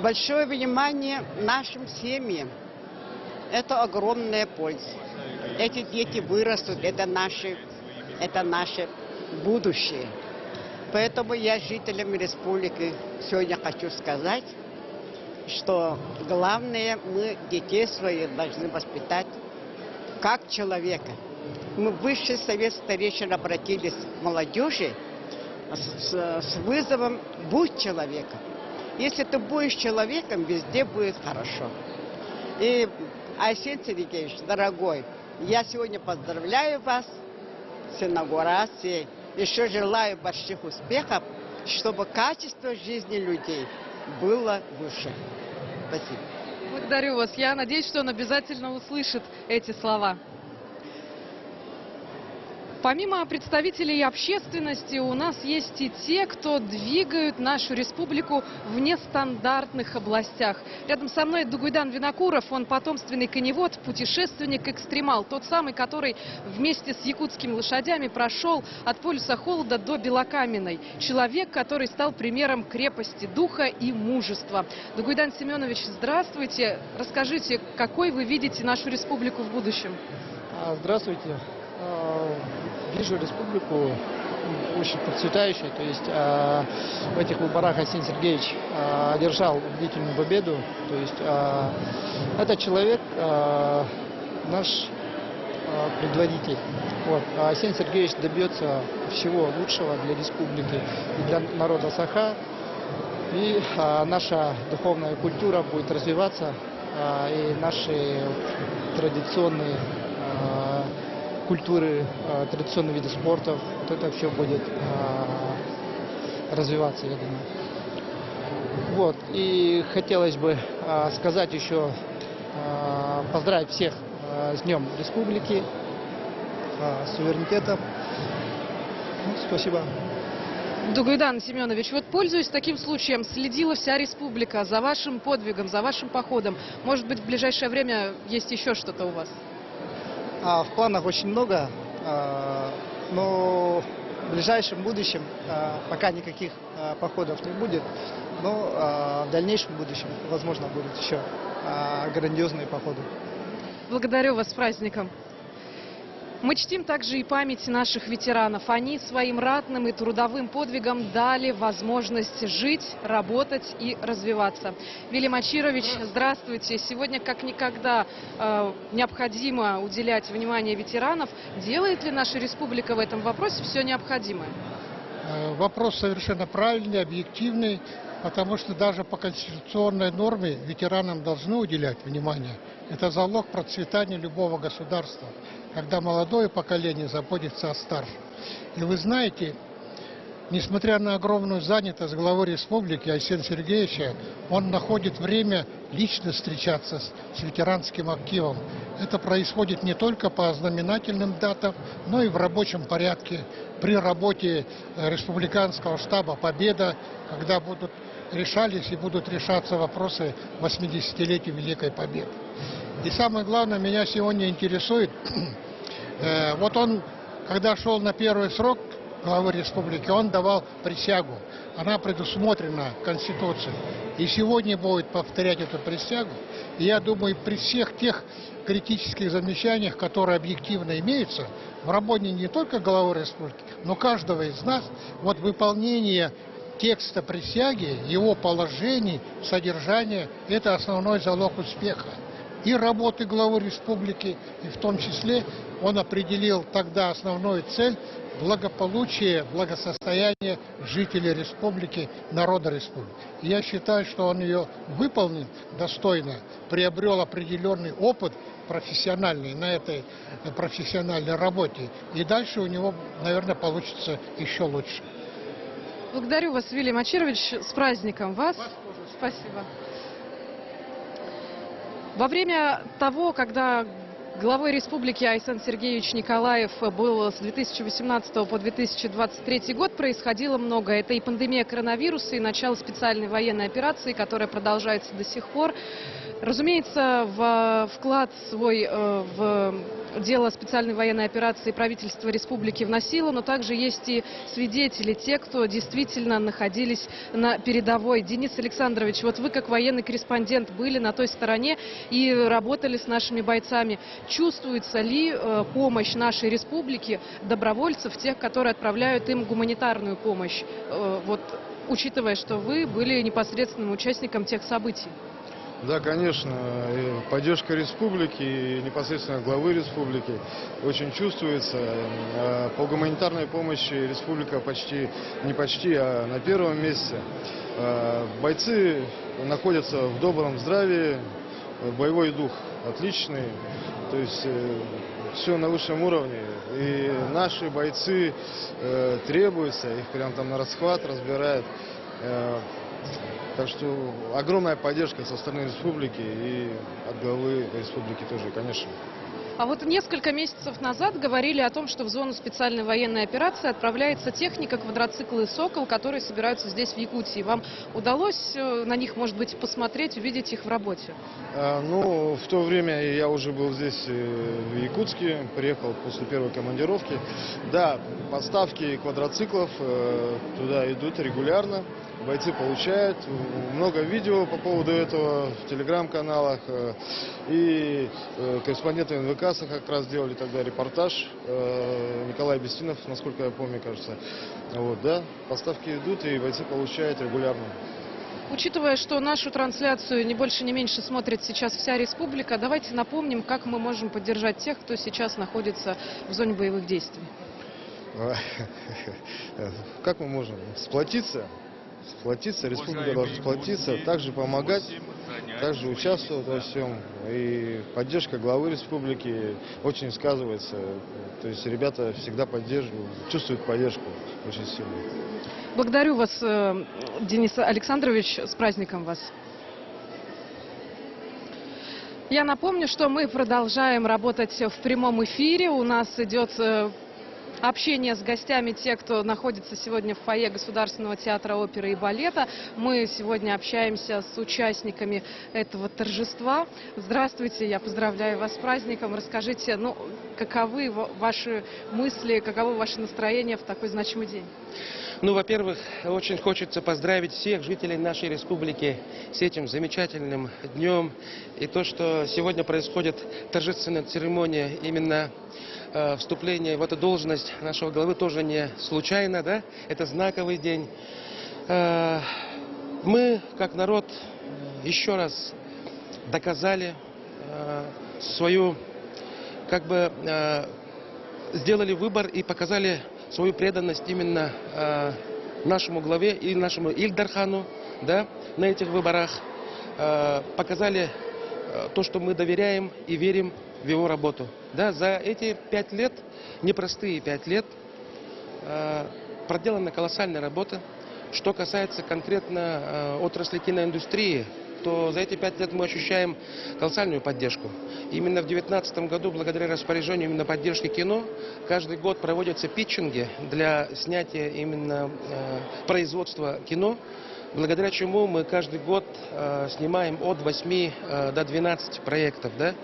Большое внимание нашим семьям. Это огромная польза. Эти дети вырастут, это наше будущее. Поэтому я жителям республики сегодня хочу сказать, что главное, мы детей своих должны воспитать как человека. Мы в Высший совет старейшин обратились к молодежи с вызовом «Будь человеком». Если ты будешь человеком, везде будет хорошо. И, Арсений Сергеевич, дорогой, я сегодня поздравляю вас с инаугурацией. Еще желаю больших успехов, чтобы качество жизни людей было выше. Спасибо. Благодарю вас. Я надеюсь, что он обязательно услышит эти слова. Помимо представителей общественности, у нас есть и те, кто двигают нашу республику в нестандартных областях. Рядом со мной Дугуйдан Винокуров, он потомственный коневод, путешественник-экстремал. Тот самый, который вместе с якутскими лошадями прошел от полюса холода до Белокаменной. Человек, который стал примером крепости духа и мужества. Дугуйдан Семенович, здравствуйте. Расскажите, какой вы видите нашу республику в будущем? Здравствуйте. Вижу республику очень процветающей, то есть в этих выборах Арсений Сергеевич одержал убедительную победу, то есть этот человек наш предводитель. Вот. Арсений Сергеевич добьется всего лучшего для республики и для народа Саха, и наша духовная культура будет развиваться, и наши традиционные культуры, традиционные виды спорта, вот это все будет развиваться, я думаю. Вот. И хотелось бы сказать еще, поздравить всех с Днем Республики, с суверенитетом. Спасибо. Дугуйдан Семенович, вот пользуясь таким случаем, следила вся республика за вашим подвигом, за вашим походом. Может быть, в ближайшее время есть еще что-то у вас? В планах очень много, но в ближайшем будущем пока никаких походов не будет, но в дальнейшем будущем, возможно, будут еще грандиозные походы. Благодарю вас с праздником. Мы чтим также и память наших ветеранов. Они своим ратным и трудовым подвигом дали возможность жить, работать и развиваться. Вилли Мачирович, здравствуйте. Сегодня как никогда необходимо уделять внимание ветеранам. Делает ли наша республика в этом вопросе все необходимое? Вопрос совершенно правильный, объективный, потому что даже по конституционной норме ветеранам должны уделять внимание. Это залог процветания любого государства, когда молодое поколение заботится о старшем. И вы знаете, несмотря на огромную занятость главы республики Айсена Сергеевича, он находит время лично встречаться с ветеранским активом. Это происходит не только по знаменательным датам, но и в рабочем порядке при работе республиканского штаба «Победа», когда решались и будут решаться вопросы 80-летия Великой Победы. И самое главное, меня сегодня интересует, вот он, когда шел на первый срок главы республики, он давал присягу. Она предусмотрена Конституцией. И сегодня будет повторять эту присягу. И я думаю, при всех тех критических замечаниях, которые объективно имеются, в работе не только главы республики, но каждого из нас, вот выполнение текста присяги, его положений, содержания – это основной залог успеха и работы главы республики, и в том числе он определил тогда основную цель – благополучие, благосостояние жителей республики, народа республики. И я считаю, что он ее выполнил достойно, приобрел определенный опыт профессиональный на этой профессиональной работе. И дальше у него, наверное, получится еще лучше. Благодарю вас, Вилли Мачирович. С праздником вас. Спасибо. Во время того, когда главой республики Айсен Сергеевич Николаев был с 2018 по 2023 год, происходило много. Это и пандемия коронавируса, и начало специальной военной операции, которая продолжается до сих пор. Разумеется, вклад свой в дело специальной военной операции правительство республики вносило, но также есть и свидетели, те, кто действительно находились на передовой. Денис Александрович, вот вы как военный корреспондент были на той стороне и работали с нашими бойцами. Чувствуется ли помощь нашей республики, добровольцев, тех, которые отправляют им гуманитарную помощь, вот, учитывая, что вы были непосредственным участником тех событий? Да, конечно, поддержка республики и непосредственно главы республики очень чувствуется. По гуманитарной помощи республика а на первом месте. Бойцы находятся в добром здравии, боевой дух отличный, то есть все на высшем уровне. И наши бойцы требуются, их прям там на расхват разбирают. Так что огромная поддержка со стороны республики и от главы республики тоже, конечно. А вот несколько месяцев назад говорили о том, что в зону специальной военной операции отправляется техника, квадроциклы «Сокол», которые собираются здесь, в Якутии. Вам удалось на них, может быть, посмотреть, увидеть их в работе? Ну, в то время я уже был здесь, в Якутске, приехал после первой командировки. Да, поставки квадроциклов туда идут регулярно. Бойцы получают, много видео по поводу этого в телеграм-каналах, и корреспонденты НВК как раз делали тогда репортаж, Николай Бестинов, насколько я помню, кажется. Вот, да, поставки идут, и бойцы получают регулярно. Учитывая, что нашу трансляцию не больше, не меньше смотрит сейчас вся республика, давайте напомним, как мы можем поддержать тех, кто сейчас находится в зоне боевых действий. Как мы можем? Сплотиться, республика должна сплотиться, также помогать, также участвовать во всем. И поддержка главы республики очень сказывается. То есть ребята всегда поддерживают, чувствуют поддержку очень сильно. Благодарю вас, Денис Александрович, с праздником вас. Я напомню, что мы продолжаем работать в прямом эфире. У нас идет общение с гостями, те, кто находится сегодня в фойе Государственного театра оперы и балета. Мы сегодня общаемся с участниками этого торжества. Здравствуйте, я поздравляю вас с праздником. Расскажите, каковы ваши мысли, каково ваше настроение в такой значимый день? Во-первых, очень хочется поздравить всех жителей нашей республики с этим замечательным днем. И то, что сегодня происходит торжественная церемония именно вступление в эту должность нашего главы тоже не случайно, да? Это знаковый день. Мы, как народ, еще раз доказали свою, сделали выбор и показали свою преданность именно нашему главе и нашему Ильдархану, да, на этих выборах. Показали то, что мы доверяем и верим в его работу. Да, за эти 5 лет, непростые 5 лет, проделана колоссальная работа. Что касается конкретно отрасли киноиндустрии, то за эти 5 лет мы ощущаем колоссальную поддержку. Именно в 2019 году, благодаря распоряжению именно поддержки кино, каждый год проводятся питчинги для снятия именно производства кино, благодаря чему мы каждый год снимаем от 8 до 12 проектов. Да?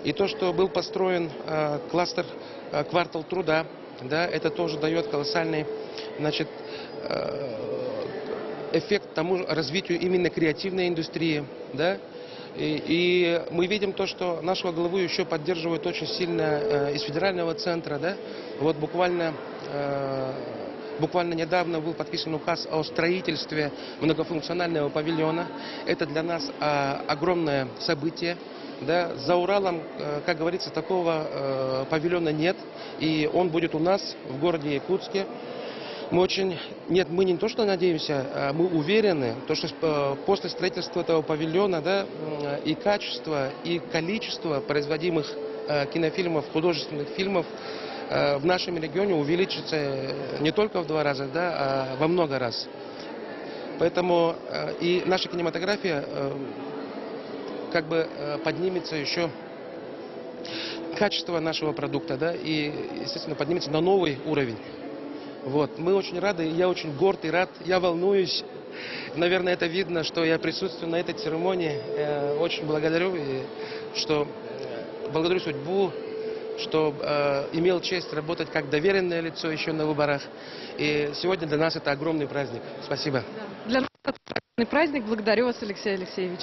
И то, что был построен кластер «Квартал труда», да, это тоже дает колоссальный, значит, эффект тому развитию именно креативной индустрии. Да? И мы видим то, что нашего главу еще поддерживают очень сильно из федерального центра. Да? Вот буквально недавно был подписан указ о строительстве многофункционального павильона. Это для нас огромное событие. Да? За Уралом, как говорится, такого павильона нет. И он будет у нас в городе Якутске. Мы не то что надеемся, мы уверены, что после строительства этого павильона, да, и качество, и количество производимых кинофильмов, художественных фильмов в нашем регионе увеличится не только в 2 раза, да, а во много раз. Поэтому и наша кинематография поднимется еще, качество нашего продукта, да, и, естественно, поднимется на новый уровень. Вот. Мы очень рады, я очень горд и рад, я волнуюсь. Наверное, это видно, что я присутствую на этой церемонии. Очень благодарю, благодарю судьбу, что имел честь работать как доверенное лицо еще на выборах. И сегодня для нас это огромный праздник. Спасибо. Для нас это огромный праздник. Благодарю вас, Алексей Алексеевич.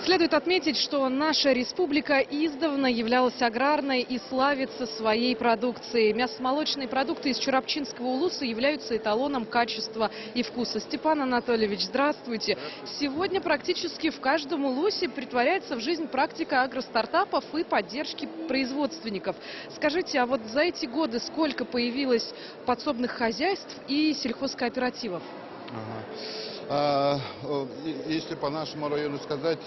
Следует отметить, что наша республика издавна являлась аграрной и славится своей продукцией. Мясомолочные продукты из Чурапчинского улуса являются эталоном качества и вкуса. Степан Анатольевич, здравствуйте. Сегодня практически в каждом улусе притворяется в жизнь практика агростартапов и поддержки производственников. Скажите, а вот за эти годы сколько появилось подсобных хозяйств и сельхозкооперативов? Если по нашему району сказать,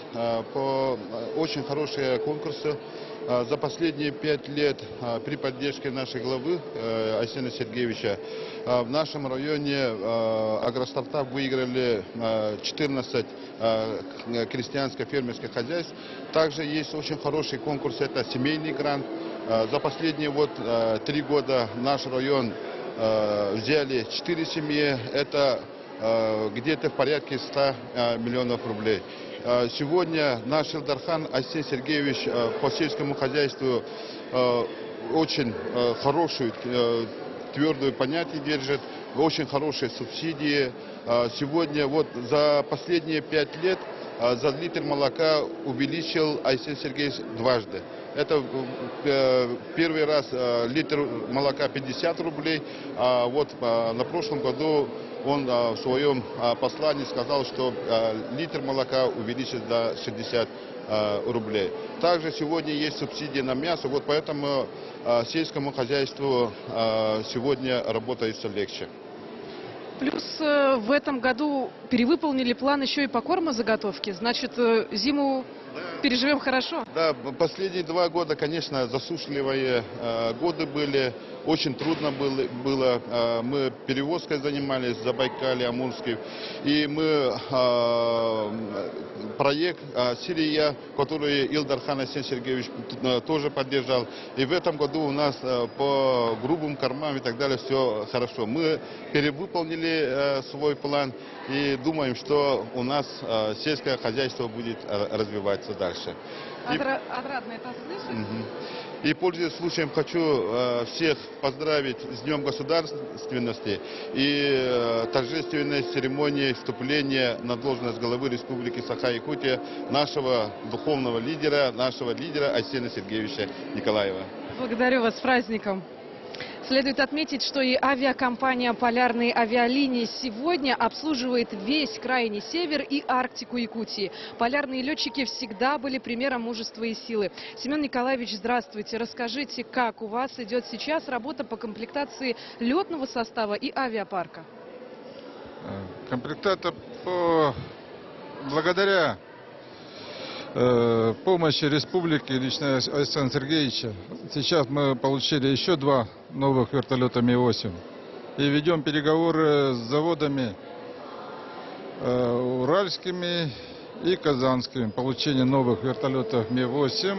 очень хорошие конкурсы. За последние 5 лет при поддержке нашей главы Арсения Сергеевича в нашем районе агростартап выиграли 14 крестьянско-фермерских хозяйств. Также есть очень хороший конкурс, это семейный грант. За последние 3 года наш район взяли 4 семьи. Это где-то в порядке 100 миллионов рублей. Сегодня наш Ильдархан Арсений Сергеевич по сельскому хозяйству очень хорошую, твердую понятие держит, очень хорошие субсидии. Сегодня за последние 5 лет за литр молока увеличил Арсений Сергеевич дважды. Это первый раз литр молока 50 рублей, а на прошлом году он в своем послании сказал, что литр молока увеличит до 60 рублей. Также сегодня есть субсидии на мясо, поэтому сельскому хозяйству сегодня работается легче. Плюс в этом году перевыполнили план еще и по кормозаготовке. Значит, зиму переживем хорошо. Да, последние 2 года, конечно, засушливые годы были. Очень трудно было. Мы перевозкой занимались в Забайкалье, Амурске. И мы проект «Сирия», который Ильдархан Арсений Сергеевич тоже поддержал. И в этом году у нас по грубым кормам и так далее все хорошо. Мы перевыполнили свой план и думаем, что у нас сельское хозяйство будет развиваться дальше. Отрадно это слышать. И, пользуясь случаем, хочу всех поздравить с Днем Государственности и торжественной церемонии вступления на должность главы Республики Саха-Якутия нашего духовного лидера, Арсения Сергеевича Николаева. Благодарю вас, с праздником. Следует отметить, что и авиакомпания «Полярные авиалинии» сегодня обслуживает весь крайний север и Арктику Якутии. Полярные летчики всегда были примером мужества и силы. Семен Николаевич, здравствуйте. Расскажите, как у вас идет сейчас работа по комплектации летного состава и авиапарка? Комплектация благодаря помощи республики, лично Александра Сергеевича. Сейчас мы получили еще 2 новых вертолета Ми-8. И ведем переговоры с заводами уральскими и казанскими. Получение новых вертолетов Ми-8,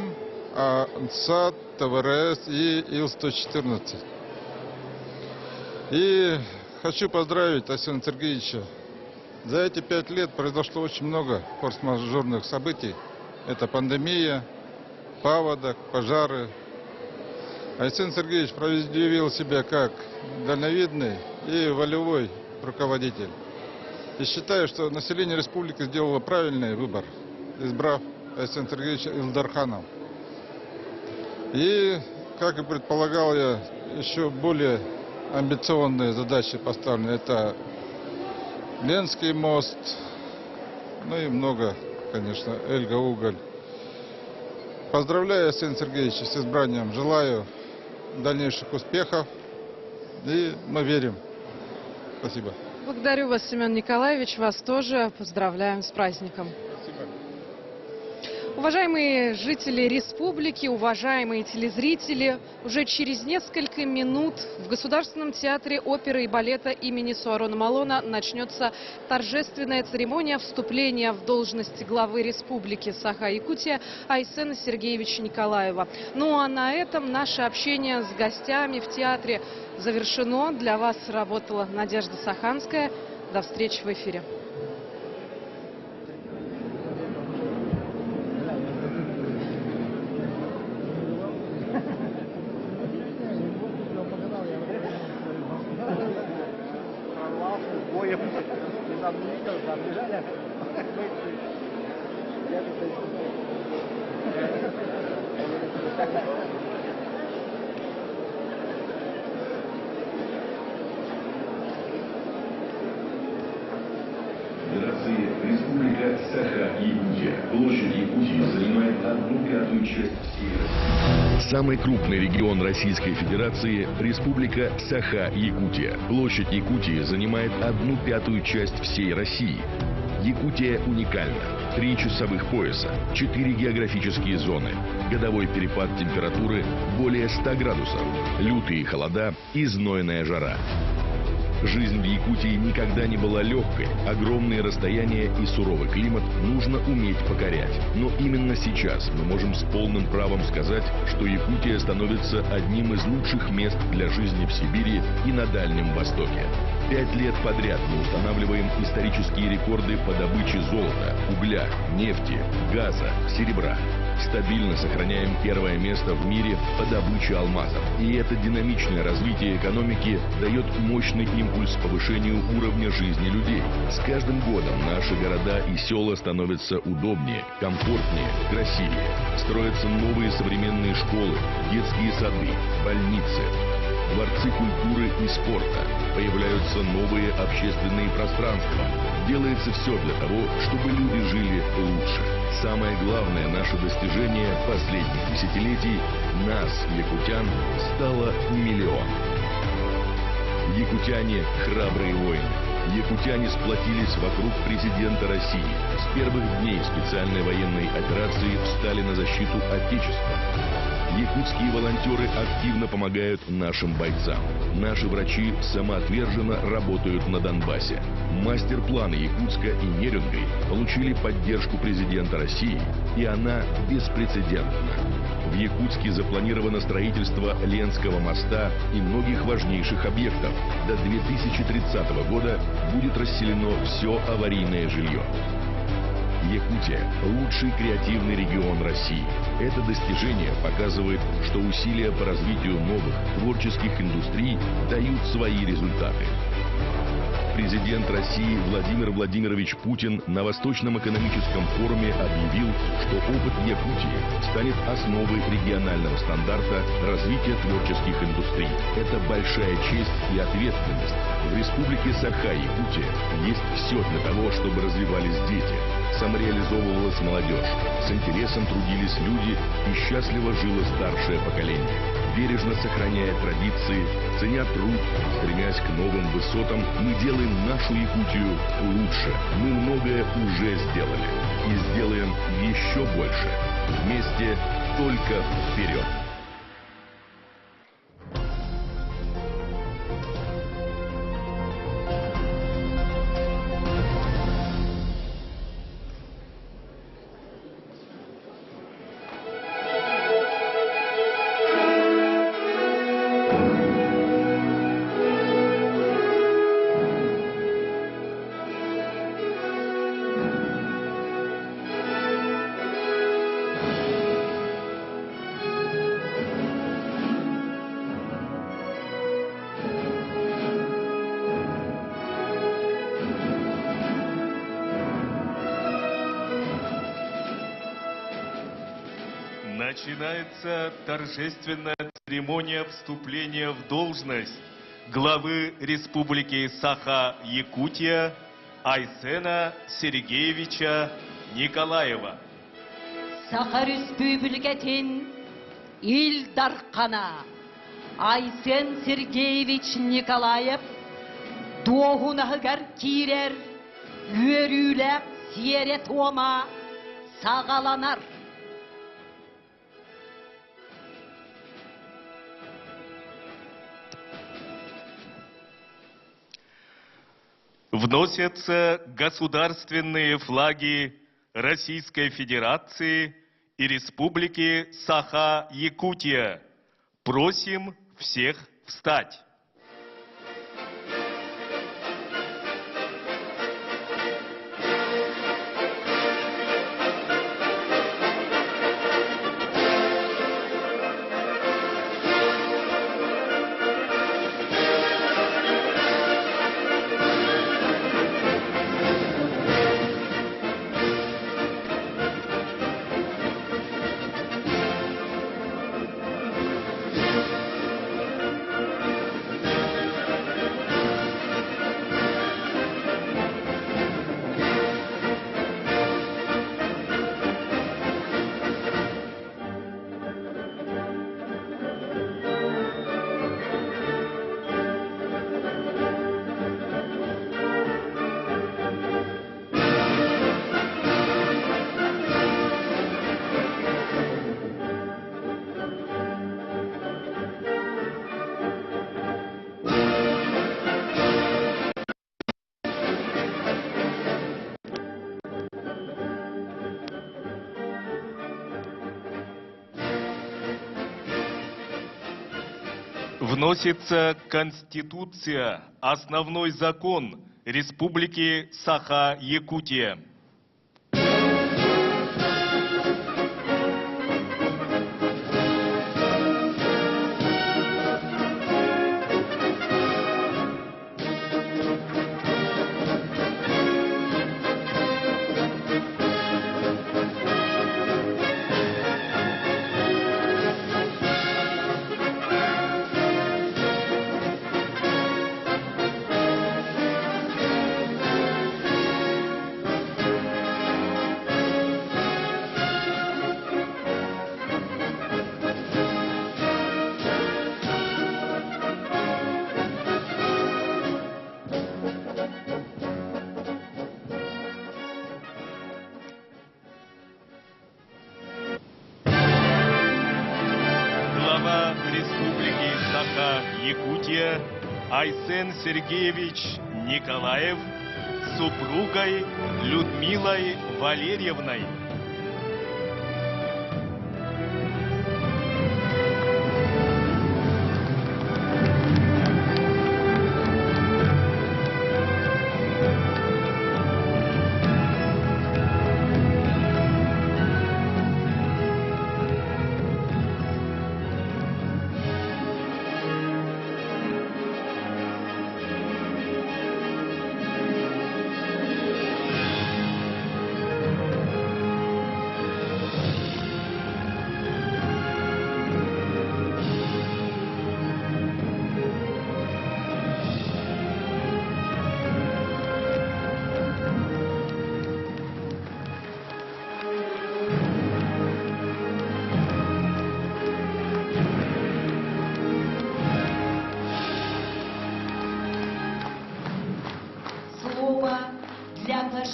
АНСАТ, ТВРС и Ил-114. И хочу поздравить Александра Сергеевича. За эти 5 лет произошло очень много форс-мажорных событий. Это пандемия, паводок, пожары. Александр Сергеевич проявил себя как дальновидный и волевой руководитель. И считаю, что население республики сделало правильный выбор, избрав Александра Сергеевича Илдарханова. И, как и предполагал я, еще более амбициозные задачи поставлены. Это Ленский мост, ну и много, конечно, Эльга-Уголь. Поздравляю Александра Сергеевича с избранием. Желаю дальнейших успехов. И мы верим. Спасибо. Благодарю вас, Семен Николаевич. Вас тоже поздравляем с праздником. Уважаемые жители республики, уважаемые телезрители, уже через несколько минут в Государственном театре оперы и балета имени Суарона Малона начнется торжественная церемония вступления в должность главы республики Саха-Якутия Айсена Сергеевича Николаева. Ну а на этом наше общение с гостями в театре завершено. Для вас работала Надежда Саханская. До встречи в эфире. Республика Саха-Якутия. Площадь Якутии занимает 1/5 часть всей России. Самый крупный регион Российской Федерации – Республика Саха-Якутия. Площадь Якутии занимает 1/5 часть всей России. Якутия уникальна. 3 часовых пояса, 4 географические зоны, годовой перепад температуры более 100 градусов, лютые холода и знойная жара. Жизнь в Якутии никогда не была легкой. Огромные расстояния и суровый климат нужно уметь покорять. Но именно сейчас мы можем с полным правом сказать, что Якутия становится одним из лучших мест для жизни в Сибири и на Дальнем Востоке. 5 лет подряд мы устанавливаем исторические рекорды по добыче золота, угля, нефти, газа, серебра. Стабильно сохраняем 1-е место в мире по добыче алмазов. И это динамичное развитие экономики дает мощный импульс повышению уровня жизни людей. С каждым годом наши города и села становятся удобнее, комфортнее, красивее. Строятся новые современные школы, детские сады, больницы, дворцы культуры и спорта. Появляются новые общественные пространства. Делается все для того, чтобы люди жили лучше. Самое главное наше достижение последних десятилетий – нас, якутян, стало 1 миллион. Якутяне – храбрые воины. Якутяне сплотились вокруг президента России. С первых дней специальной военной операции встали на защиту Отечества. Якутские волонтеры активно помогают нашим бойцам. Наши врачи самоотверженно работают на Донбассе. Мастер-планы Якутска и Нерюнгри получили поддержку президента России, и она беспрецедентна. В Якутске запланировано строительство Ленского моста и многих важнейших объектов. До 2030 года будет расселено все аварийное жилье. Якутия – лучший креативный регион России. Это достижение показывает, что усилия по развитию новых творческих индустрий дают свои результаты. президент России Владимир Владимирович Путин на Восточном экономическом форуме объявил, что опыт Якутии станет основой регионального стандарта развития творческих индустрий. Это большая честь и ответственность. В республике Саха-Якутия есть все для того, чтобы развивались дети, самореализовывалась молодежь, с интересом трудились люди и счастливо жило старшее поколение. Бережно сохраняя традиции, ценя труд, стремясь к новым высотам, мы делаем нашу Якутию лучше. Мы многое уже сделали и сделаем еще больше. Вместе только вперед! Начинается торжественная церемония вступления в должность главы Республики Саха-Якутия Айсена Сергеевича Николаева. Саха Республикатын ил дарқана Айсен Сергеевич Николаев доғынағығар кирер өріләп сиерет ома сағаланар. Вносятся государственные флаги Российской Федерации и Республики Саха-Якутия. Просим всех встать. Вносится Конституция, основной закон Республики Саха-Якутия. Республики Саха-Якутия Айсен Сергеевич Николаев с супругой Людмилой Валерьевной.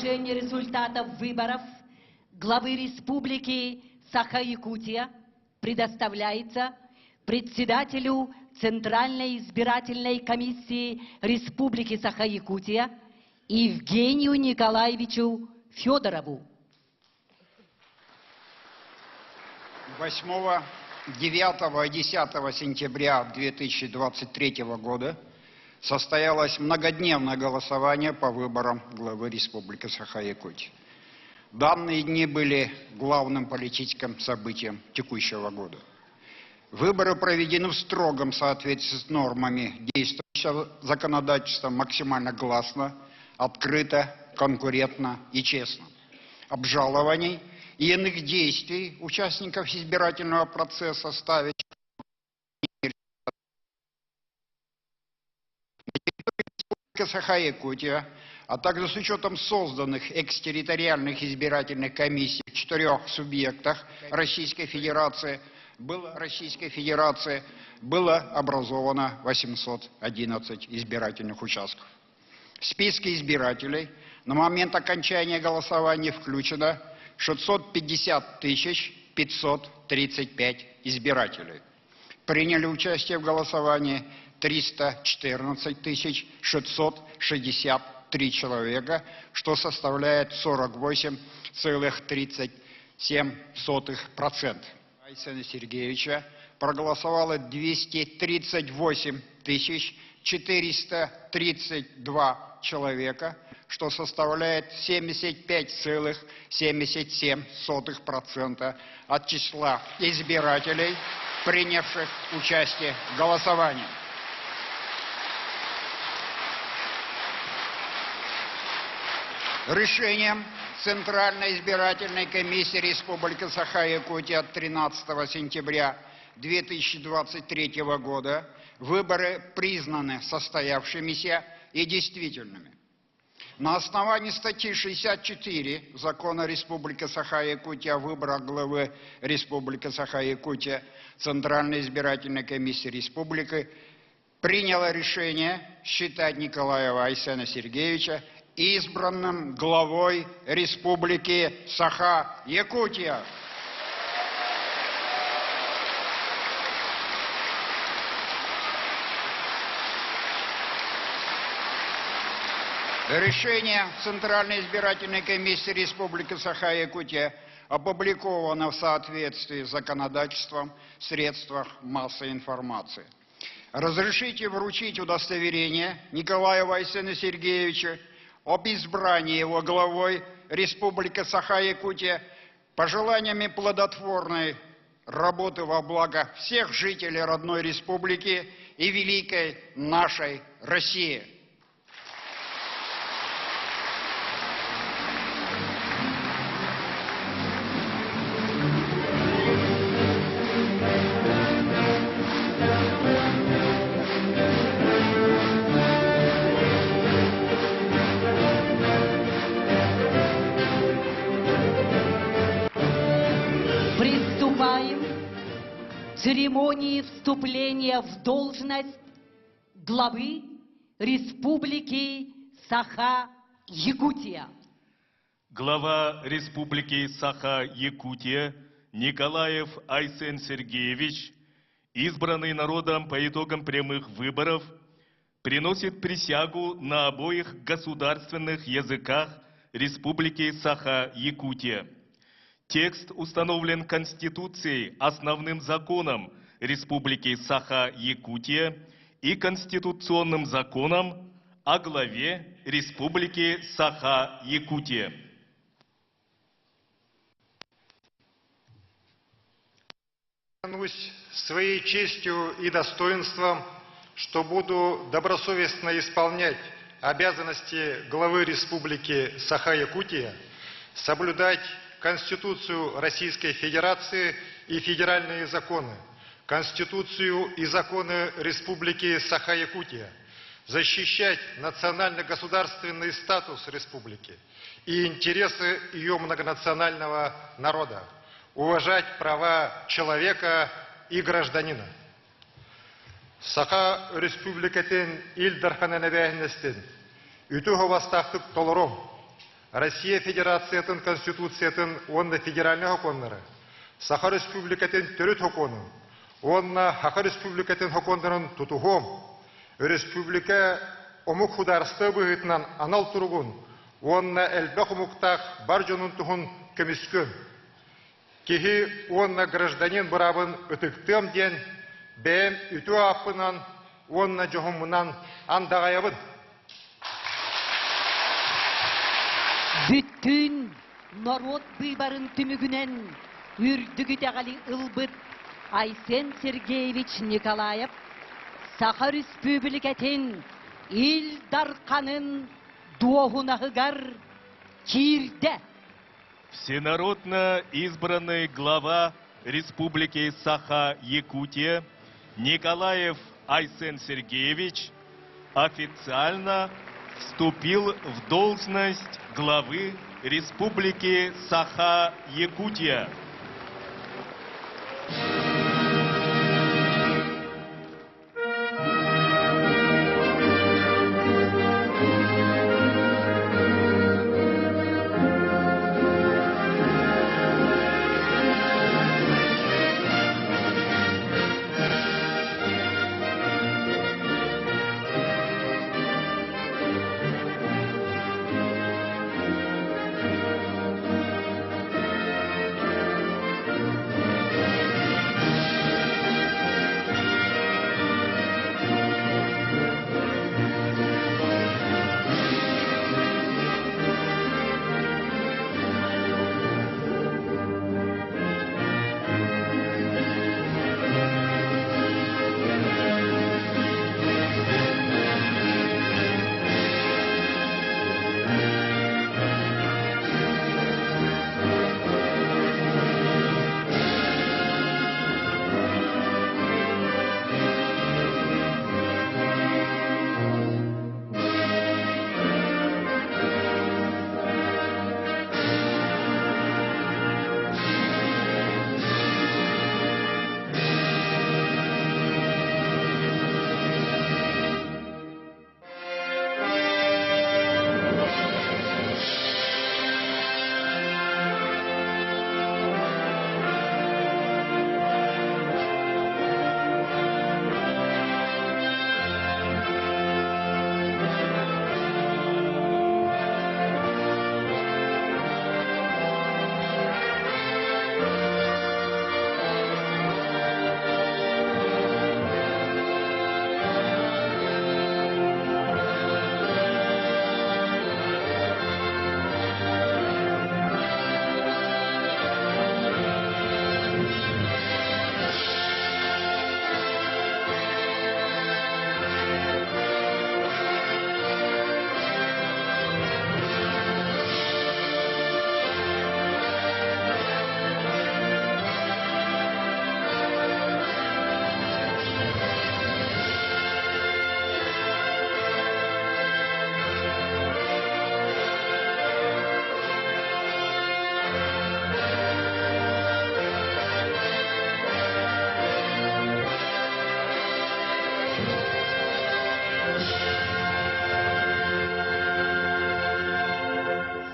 оглашение результатов выборов главы Республики Саха-Якутия предоставляется председателю Центральной избирательной комиссии Республики Саха-Якутия Евгению Николаевичу Федорову. 8, 9 и 10 сентября 2023 года состоялось многодневное голосование по выборам главы Республики Саха-Якутия. Данные дни были главным политическим событием текущего года. Выборы проведены в строгом соответствии с нормами действующего законодательства, максимально гласно, открыто, конкурентно и честно. Обжалований и иных действий участников избирательного процесса ставить Саха-Якутия, а также с учетом созданных экстерриториальных избирательных комиссий в 4 субъектах Российской Федерации было образовано 811 избирательных участков. В списке избирателей на момент окончания голосования включено 650 535 избирателей. Приняли участие в голосовании 314 663 человека, что составляет 48,37%. Айсена Сергеевича проголосовало 238 432 человека, что составляет 75,77% от числа избирателей, принявших участие в голосовании. Решением Центральной избирательной комиссии Республики Саха-Якутия от 13 сентября 2023 года выборы признаны состоявшимися и действительными. На основании статьи 64 Закона Республики Саха-Якутия о выборах главы Республики Саха-Якутия Центральной избирательной комиссии Республики приняла решение считать Николаева Айсена Сергеевича избранным главой Республики Саха-Якутия. Решение Центральной избирательной комиссии Республики Саха-Якутия опубликовано в соответствии с законодательством в средствах массовой информации. Разрешите вручить удостоверение Николаева Айсена Сергеевича об избрании его главой Республики Саха-Якутия пожеланиями плодотворной работы во благо всех жителей родной республики и великой нашей России. Церемонии вступления в должность главы Республики Саха-Якутия. Глава Республики Саха-Якутия Николаев Айсен Сергеевич, избранный народом по итогам прямых выборов, приносит присягу на обоих государственных языках Республики Саха-Якутия. Текст установлен Конституцией, основным законом Республики Саха-Якутия и Конституционным законом о главе Республики Саха-Якутия. Клянусь своей честью и достоинством, что буду добросовестно исполнять обязанности главы Республики Саха-Якутия, соблюдать Конституцию Российской Федерации и федеральные законы, Конституцию и законы Республики Саха-Якутия, защищать национально-государственный статус республики и интересы ее многонационального народа, уважать права человека и гражданина. Саха республикатын ил дархананы бәйіністен, үті ховастақтық толырым, Россия Федерациятын Конституциятын онна федеральный хоконлары, Саха Республикатын төрөт хоконын, онна Хака Республикатын хоконларын тутуғым, республика омук хударысты бұғытынан анал тұрғын, онна әлбәқ омуқтақ бар жонын тұғын көміскін. Кехи онна гражданин бұрабын үтіктім ден, бәйім үту апынан, онна жоғымынан андағайабын. Бүттін народ быйбарын түмігінен үрдігі тәғалі ылбыт Айсен Сергеевич Николаев Саха Республикатын ил дарқанын дуохунахыгар кирде. Всенародно избранный глава Республики Саха-Якутия Николаев Айсен Сергеевич официально вступил в должность главы Республики Саха-Якутия.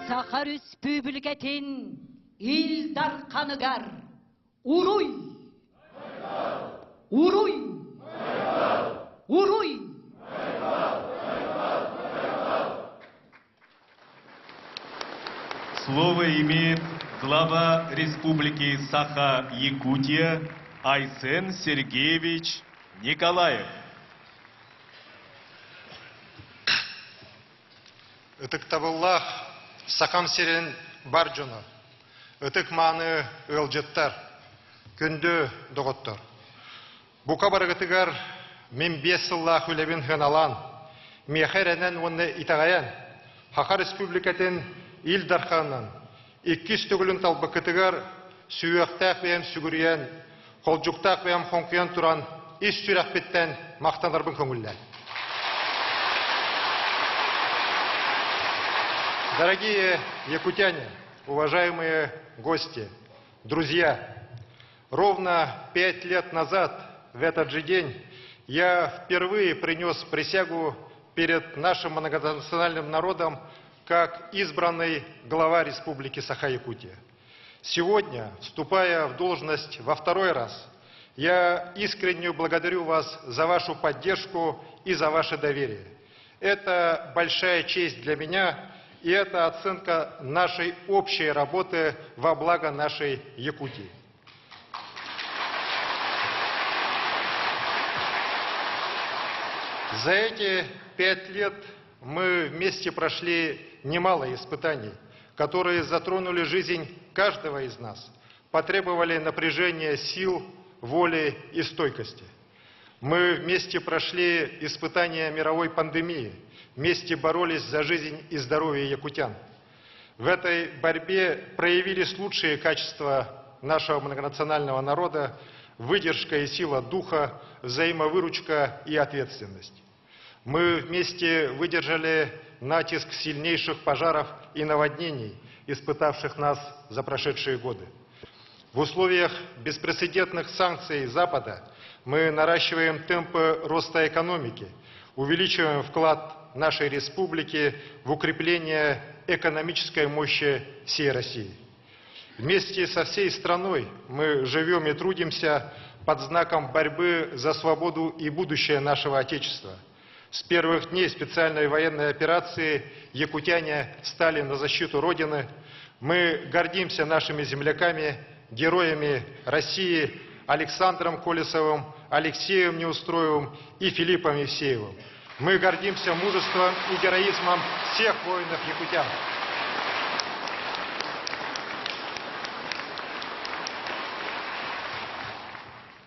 Саха Республикатын ил дарқаныгар уруй! Уруй! Уруй! Слово имеет глава Республики Саха-Якутия Айсен Сергеевич Николаев. Ütük tabıllah sakam serin barcunu. Ütük manı ölcettar. Kündü doğuttur. Bu kabargıtıgar min 5 yıllah hülebin hınalan. Miyaherenen onu itagayan. Haka Respublikatin il darkanın. 200 tügülün talbıkıtıgar süyöktaq beyem sügüriyen, kolcuktaq beyem konkuyan turan iş sürekbitten maqtanarbın köngüller. Дорогие якутяне, уважаемые гости, друзья, ровно 5 лет назад, в этот же день, я впервые принес присягу перед нашим многонациональным народом как избранный глава Республики Саха-Якутия. Сегодня, вступая в должность во второй раз, я искренне благодарю вас за вашу поддержку и за ваше доверие. Это большая честь для меня, и это оценка нашей общей работы во благо нашей Якутии. За эти 5 лет мы вместе прошли немало испытаний, которые затронули жизнь каждого из нас, потребовали напряжения сил, воли и стойкости. Мы вместе прошли испытания мировой пандемии, вместе боролись за жизнь и здоровье якутян. В этой борьбе проявились лучшие качества нашего многонационального народа: выдержка и сила духа, взаимовыручка и ответственность. Мы вместе выдержали натиск сильнейших пожаров и наводнений, испытавших нас за прошедшие годы. В условиях беспрецедентных санкций Запада мы наращиваем темпы роста экономики, увеличиваем вклад нашей республики в укрепление экономической мощи всей России. Вместе со всей страной мы живем и трудимся под знаком борьбы за свободу и будущее нашего Отечества. С первых дней специальной военной операции якутяне стали на защиту Родины. Мы гордимся нашими земляками, героями России Александром Колесовым, Алексеем Неустроевым и Филиппом Евсеевым. Мы гордимся мужеством и героизмом всех воинов якутян.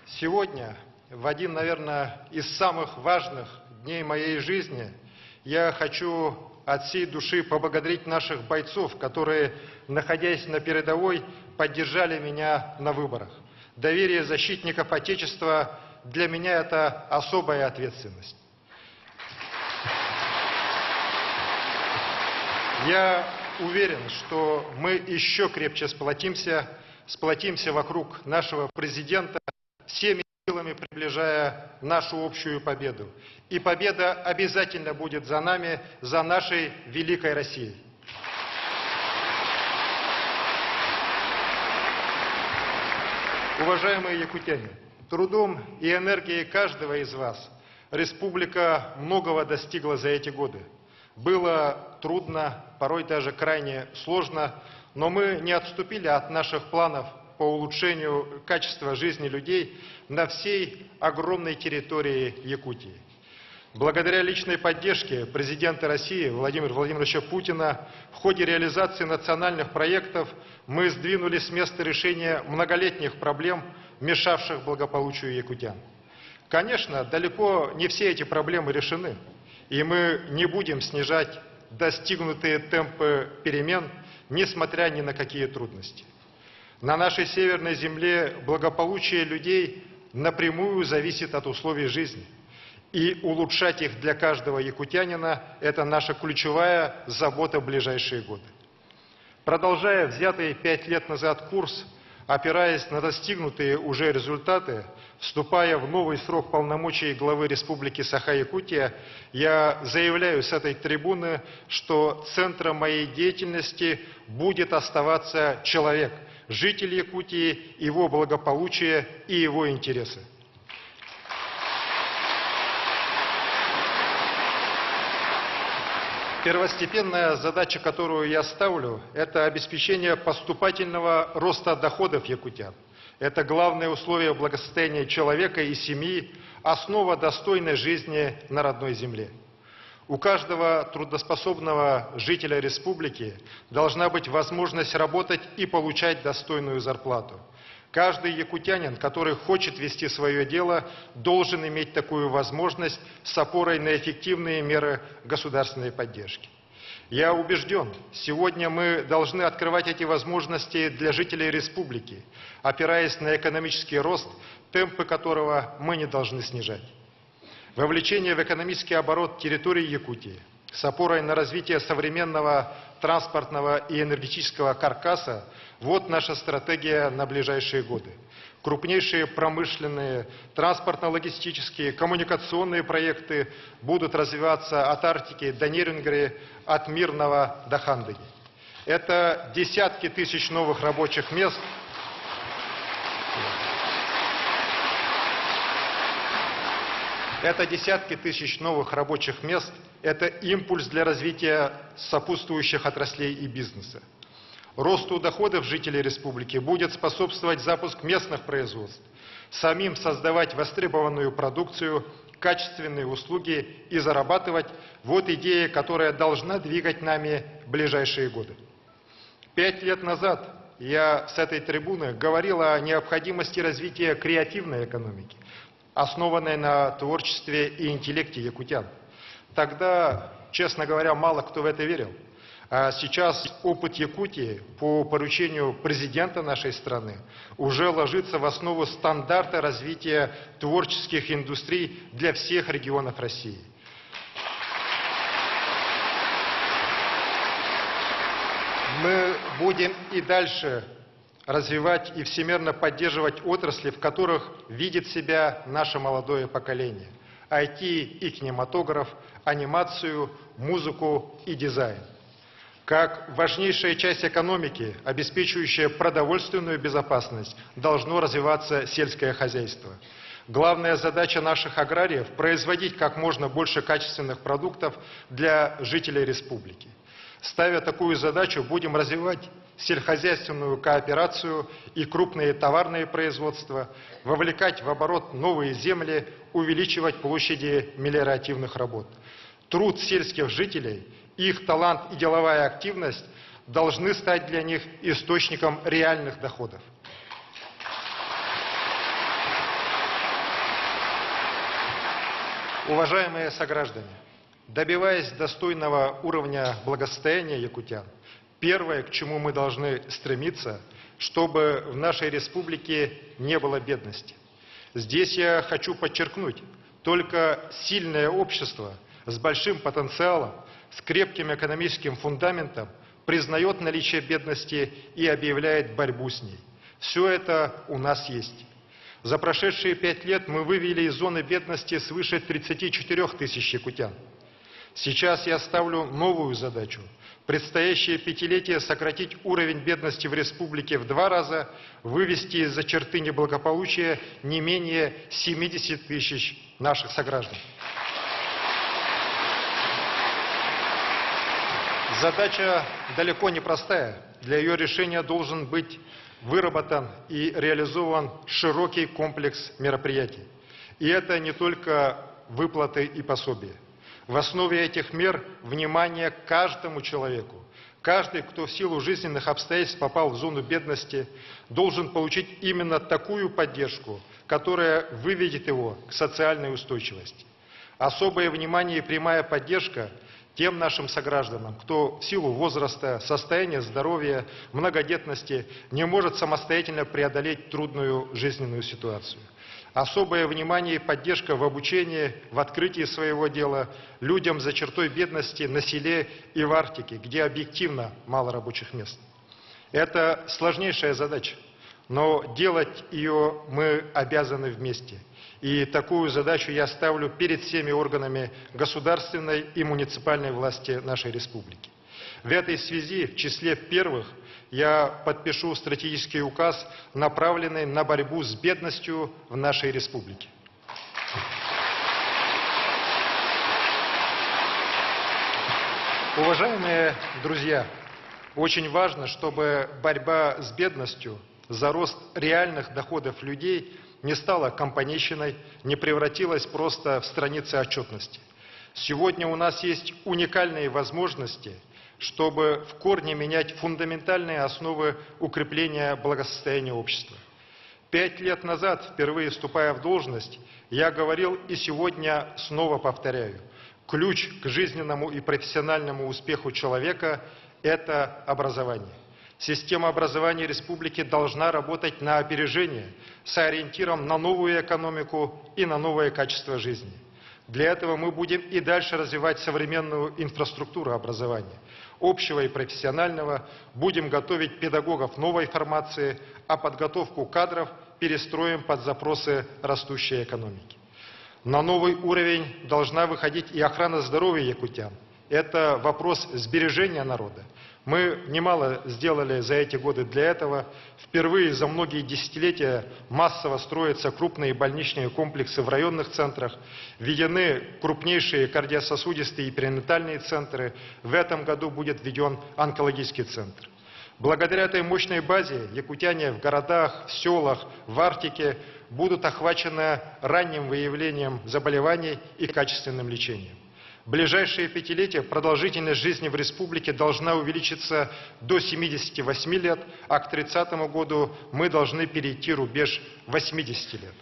Сегодня, в один, наверное, из самых важных дней моей жизни, я хочу от всей души поблагодарить наших бойцов, которые, находясь на передовой, поддержали меня на выборах. Доверие защитников Отечества для меня – это особая ответственность. Я уверен, что мы еще крепче сплотимся вокруг нашего президента, всеми силами приближая нашу общую победу. И победа обязательно будет за нами, за нашей великой Россией. Уважаемые якутяне, трудом и энергией каждого из вас республика многого достигла за эти годы. Было трудно, порой даже крайне сложно, но мы не отступили от наших планов по улучшению качества жизни людей на всей огромной территории Якутии. Благодаря личной поддержке президента России Владимира Владимировича Путина в ходе реализации национальных проектов мы сдвинулись с места решения многолетних проблем, мешавших благополучию якутян. Конечно, далеко не все эти проблемы решены, и мы не будем снижать достигнутые темпы перемен, несмотря ни на какие трудности. На нашей северной земле благополучие людей напрямую зависит от условий жизни. И улучшать их для каждого якутянина – это наша ключевая забота в ближайшие годы. Продолжая взятый 5 лет назад курс, опираясь на достигнутые уже результаты, вступая в новый срок полномочий главы Республики Саха-Якутия, я заявляю с этой трибуны, что центром моей деятельности будет оставаться человек, житель Якутии, его благополучие и его интересы. Первостепенная задача, которую я ставлю, это обеспечение поступательного роста доходов якутян. Это главное условие благосостояния человека и семьи, основа достойной жизни на родной земле. У каждого трудоспособного жителя республики должна быть возможность работать и получать достойную зарплату. Каждый якутянин, который хочет вести свое дело, должен иметь такую возможность с опорой на эффективные меры государственной поддержки. Я убежден, сегодня мы должны открывать эти возможности для жителей республики, опираясь на экономический рост, темпы которого мы не должны снижать. Вовлечение в экономический оборот территории Якутии с опорой на развитие современного транспортного и энергетического каркаса – вот наша стратегия на ближайшие годы. Крупнейшие промышленные, транспортно-логистические, коммуникационные проекты будут развиваться от Арктики до Нерюнгри, от Мирного до Хандаги. Это десятки тысяч новых рабочих мест. Это десятки тысяч новых рабочих мест. Это импульс для развития сопутствующих отраслей и бизнеса. Росту доходов жителей республики будет способствовать запуск местных производств, самим создавать востребованную продукцию, качественные услуги и зарабатывать. Вот идея, которая должна двигать нами в ближайшие годы. 5 лет назад я с этой трибуны говорил о необходимости развития креативной экономики, основанной на творчестве и интеллекте якутян. Тогда, честно говоря, мало кто в это верил. А сейчас опыт Якутии по поручению президента нашей страны уже ложится в основу стандарта развития творческих индустрий для всех регионов России. Мы будем и дальше развивать и всемирно поддерживать отрасли, в которых видит себя наше молодое поколение. IT и кинематограф, анимацию, музыку и дизайн. Как важнейшая часть экономики, обеспечивающая продовольственную безопасность, должно развиваться сельское хозяйство. Главная задача наших аграриев – производить как можно больше качественных продуктов для жителей республики. Ставя такую задачу, будем развивать сельскохозяйственную кооперацию и крупные товарные производства, вовлекать в оборот новые земли, увеличивать площади мелиоративных работ. Труд сельских жителей, их талант и деловая активность должны стать для них источником реальных доходов. Уважаемые сограждане, добиваясь достойного уровня благосостояния якутян, первое, к чему мы должны стремиться, чтобы в нашей республике не было бедности. Здесь я хочу подчеркнуть, только сильное общество с большим потенциалом, с крепким экономическим фундаментом признает наличие бедности и объявляет борьбу с ней. Все это у нас есть. За прошедшие 5 лет мы вывели из зоны бедности свыше 34 тысяч якутян. Сейчас я ставлю новую задачу. Предстоящее пятилетие сократить уровень бедности в республике в 2 раза, вывести из-за черты неблагополучия не менее 70 тысяч наших сограждан. Задача далеко не простая. Для ее решения должен быть выработан и реализован широкий комплекс мероприятий. И это не только выплаты и пособия. В основе этих мер внимание к каждому человеку. Каждый, кто в силу жизненных обстоятельств попал в зону бедности, должен получить именно такую поддержку, которая выведет его к социальной устойчивости. Особое внимание и прямая поддержка тем нашим согражданам, кто в силу возраста, состояния здоровья, многодетности не может самостоятельно преодолеть трудную жизненную ситуацию. Особое внимание и поддержка в обучении, в открытии своего дела людям за чертой бедности на селе и в Арктике, где объективно мало рабочих мест. Это сложнейшая задача, но делать ее мы обязаны вместе. И такую задачу я ставлю перед всеми органами государственной и муниципальной власти нашей республики. В этой связи, в числе первых, я подпишу стратегический указ, направленный на борьбу с бедностью в нашей республике. Уважаемые друзья, очень важно, чтобы борьба с бедностью за рост реальных доходов людей не стала компанейщиной, не превратилась просто в страницы отчетности. Сегодня у нас есть уникальные возможности, чтобы в корне менять фундаментальные основы укрепления благосостояния общества. 5 лет назад, впервые вступая в должность, я говорил и сегодня снова повторяю. Ключ к жизненному и профессиональному успеху человека – это образование. Система образования республики должна работать на опережение с ориентиром на новую экономику и на новое качество жизни. Для этого мы будем и дальше развивать современную инфраструктуру образования. общего и профессионального, будем готовить педагогов новой формации, а подготовку кадров перестроим под запросы растущей экономики. На новый уровень должна выходить и охрана здоровья якутян. Это вопрос сбережения народа. Мы немало сделали за эти годы для этого. Впервые за многие десятилетия массово строятся крупные больничные комплексы в районных центрах, введены крупнейшие кардиососудистые и перинатальные центры. В этом году будет введен онкологический центр. Благодаря этой мощной базе якутяне в городах, в селах, в Арктике будут охвачены ранним выявлением заболеваний и качественным лечением. В ближайшие пятилетия продолжительность жизни в республике должна увеличиться до 78 лет, а к 30 году мы должны перейти рубеж 80 лет.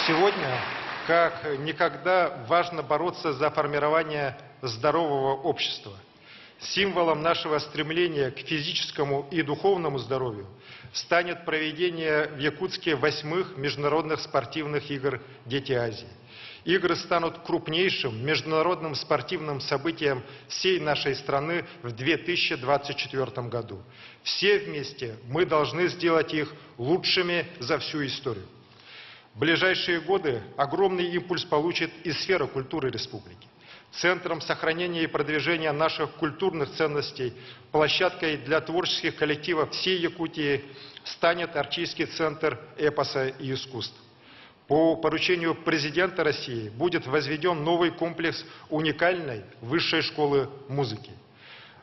Сегодня, как никогда, важно бороться за формирование здорового общества. Символом нашего стремления к физическому и духовному здоровью станет проведение в Якутске 8-х международных спортивных игр «Дети Азии». Игры станут крупнейшим международным спортивным событием всей нашей страны в 2024 году. Все вместе мы должны сделать их лучшими за всю историю. В ближайшие годы огромный импульс получит и сфера культуры республики. Центром сохранения и продвижения наших культурных ценностей, площадкой для творческих коллективов всей Якутии станет Арктический центр эпоса и искусств. По поручению президента России будет возведен новый комплекс уникальной высшей школы музыки.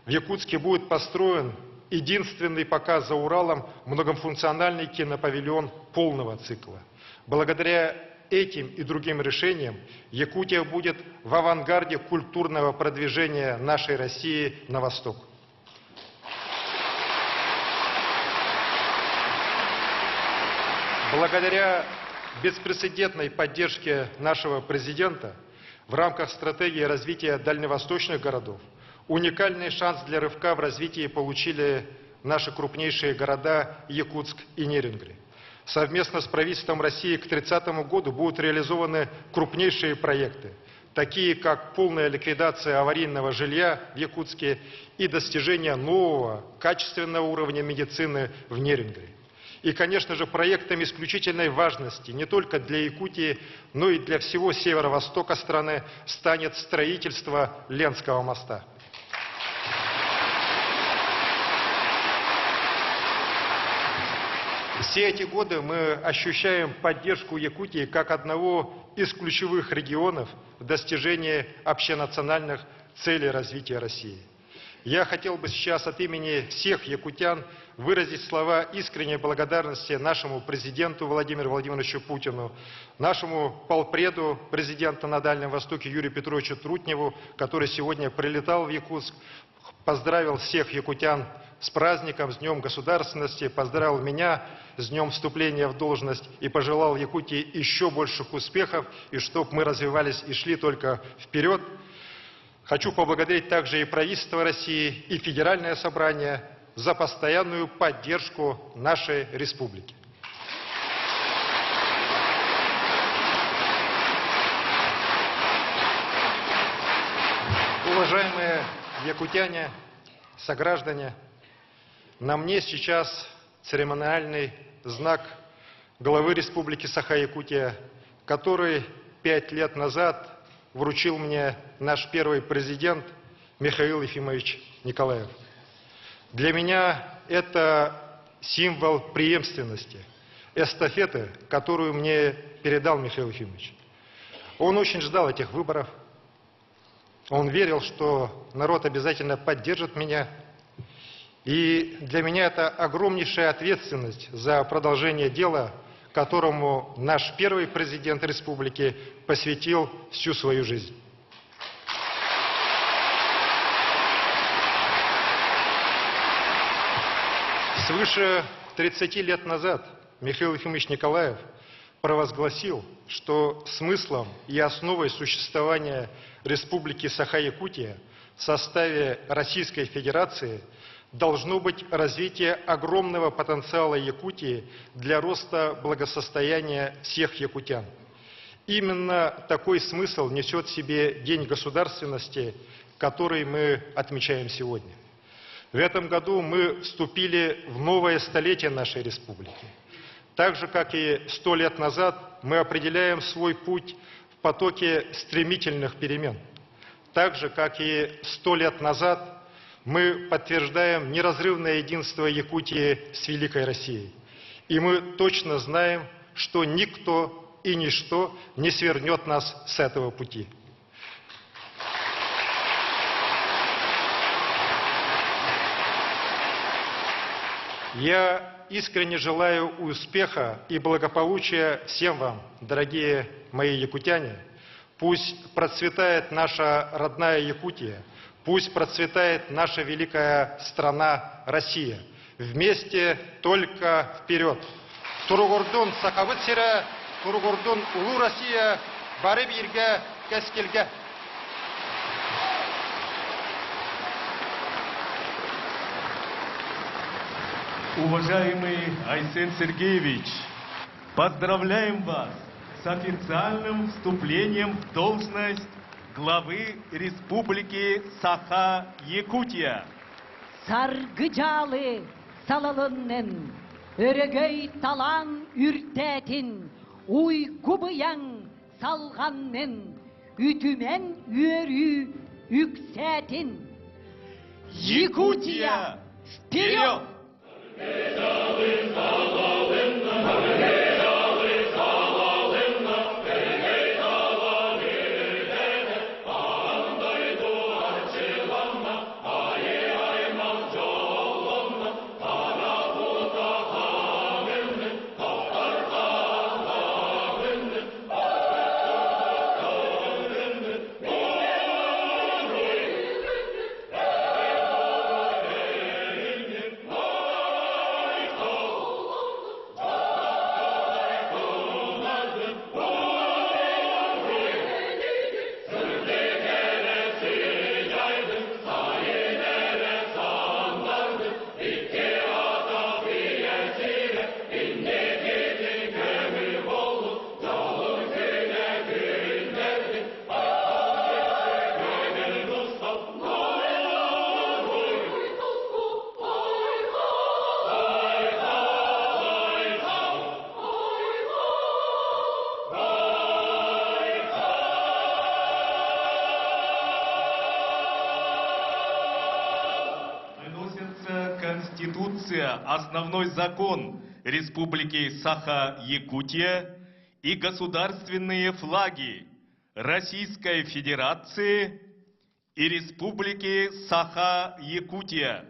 В Якутске будет построен единственный пока за Уралом многофункциональный кинопавильон полного цикла. Благодаря этим и другим решениям Якутия будет в авангарде культурного продвижения нашей России на восток. Благодаря беспрецедентной поддержке нашего президента в рамках стратегии развития дальневосточных городов уникальный шанс для рывка в развитии получили наши крупнейшие города Якутск и Нерюнгри. Совместно с правительством России к 30 году будут реализованы крупнейшие проекты, такие как полная ликвидация аварийного жилья в Якутске и достижение нового, качественного уровня медицины в Нерюнгри. И, конечно же, проектом исключительной важности не только для Якутии, но и для всего северо-востока страны станет строительство Ленского моста. Все эти годы мы ощущаем поддержку Якутии как одного из ключевых регионов в достижении общенациональных целей развития России. Я хотел бы сейчас от имени всех якутян выразить слова искренней благодарности нашему президенту Владимиру Владимировичу Путину, нашему полпреду президента на Дальнем Востоке Юрию Петровичу Трутневу, который сегодня прилетал в Якутск, поздравил всех якутян с праздником, с Днем Государственности, поздравил меня с днем вступления в должность и пожелал Якутии еще больших успехов, и чтобы мы развивались и шли только вперед. Хочу поблагодарить также и правительство России, и Федеральное собрание за постоянную поддержку нашей республики. Уважаемые якутяне, сограждане, на мне сейчас церемониальный знак главы Республики Саха-Якутия, который 5 лет назад вручил мне наш первый президент Михаил Ефимович Николаев. Для меня это символ преемственности, эстафеты, которую мне передал Михаил Ефимович. Он очень ждал этих выборов, он верил, что народ обязательно поддержит меня. И для меня это огромнейшая ответственность за продолжение дела, которому наш первый президент республики посвятил всю свою жизнь. Свыше 30 лет назад Михаил Ефимович Николаев провозгласил, что смыслом и основой существования Республики Саха-Якутия в составе Российской Федерации должно быть развитие огромного потенциала Якутии для роста благосостояния всех якутян. Именно такой смысл несет в себе День государственности, который мы отмечаем сегодня. В этом году мы вступили в новое столетие нашей республики. Так же, как и 100 лет назад, мы определяем свой путь в потоке стремительных перемен. Так же, как и 100 лет назад, мы подтверждаем неразрывное единство Якутии с Великой Россией. И мы точно знаем, что никто и ничто не свернет нас с этого пути. Я искренне желаю успеха и благополучия всем вам, дорогие мои якутяне. Пусть процветает наша родная Якутия, пусть процветает наша великая страна Россия. Вместе только вперед! Туругурдун сахавытсира, Туругурдун улу Россия, бары бирге, кескелге. Уважаемый Айсен Сергеевич, поздравляем вас с официальным вступлением в должность главы Республики Саха-Якутия. Саргıcalı salalının, örgöy talan ürtetin, uykubıyan salganın, ütümen yörü yüksetin. Якутия! Вперед! Конституция, основной закон Республики Саха-Якутия и государственные флаги Российской Федерации и Республики Саха-Якутия.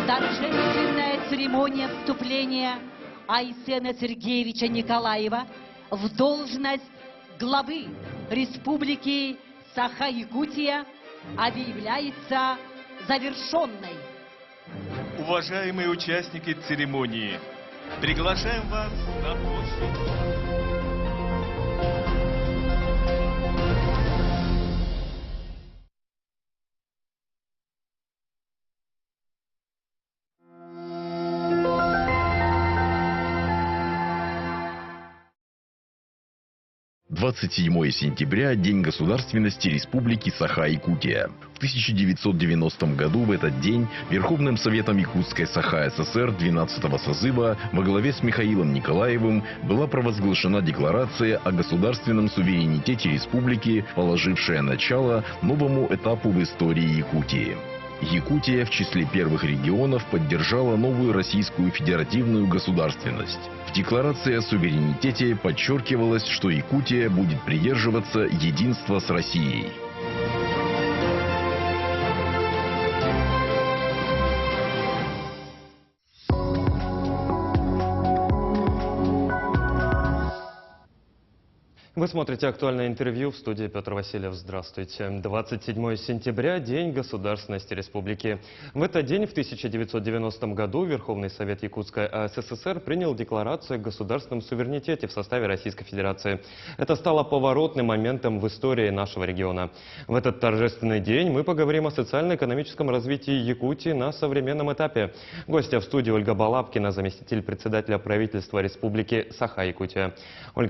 Торжественная церемония вступления Айсена Сергеевича Николаева в должность главы Республики Саха-Якутия объявляется завершенной. Уважаемые участники церемонии, приглашаем вас на площадь. — 27 сентября – День государственности Республики Саха-Якутия. В 1990 году в этот день Верховным Советом Якутской Саха-ССР 12-го созыва во главе с Михаилом Николаевым была провозглашена Декларация о государственном суверенитете республики, положившая начало новому этапу в истории Якутии. Якутия в числе первых регионов поддержала новую российскую федеративную государственность. В декларации о суверенитете подчеркивалось, что Якутия будет придерживаться единства с Россией. Вы смотрите «Актуальное интервью», в студии Петр Васильев. Здравствуйте. 27 сентября – День государственности республики. В этот день, в 1990 году, Верховный Совет Якутской АССР принял декларацию о государственном суверенитете в составе Российской Федерации. Это стало поворотным моментом в истории нашего региона. В этот торжественный день мы поговорим о социально-экономическом развитии Якутии на современном этапе. Гостья в студии Ольга Балабкина, заместитель председателя правительства Республики Саха-Якутия. Ольга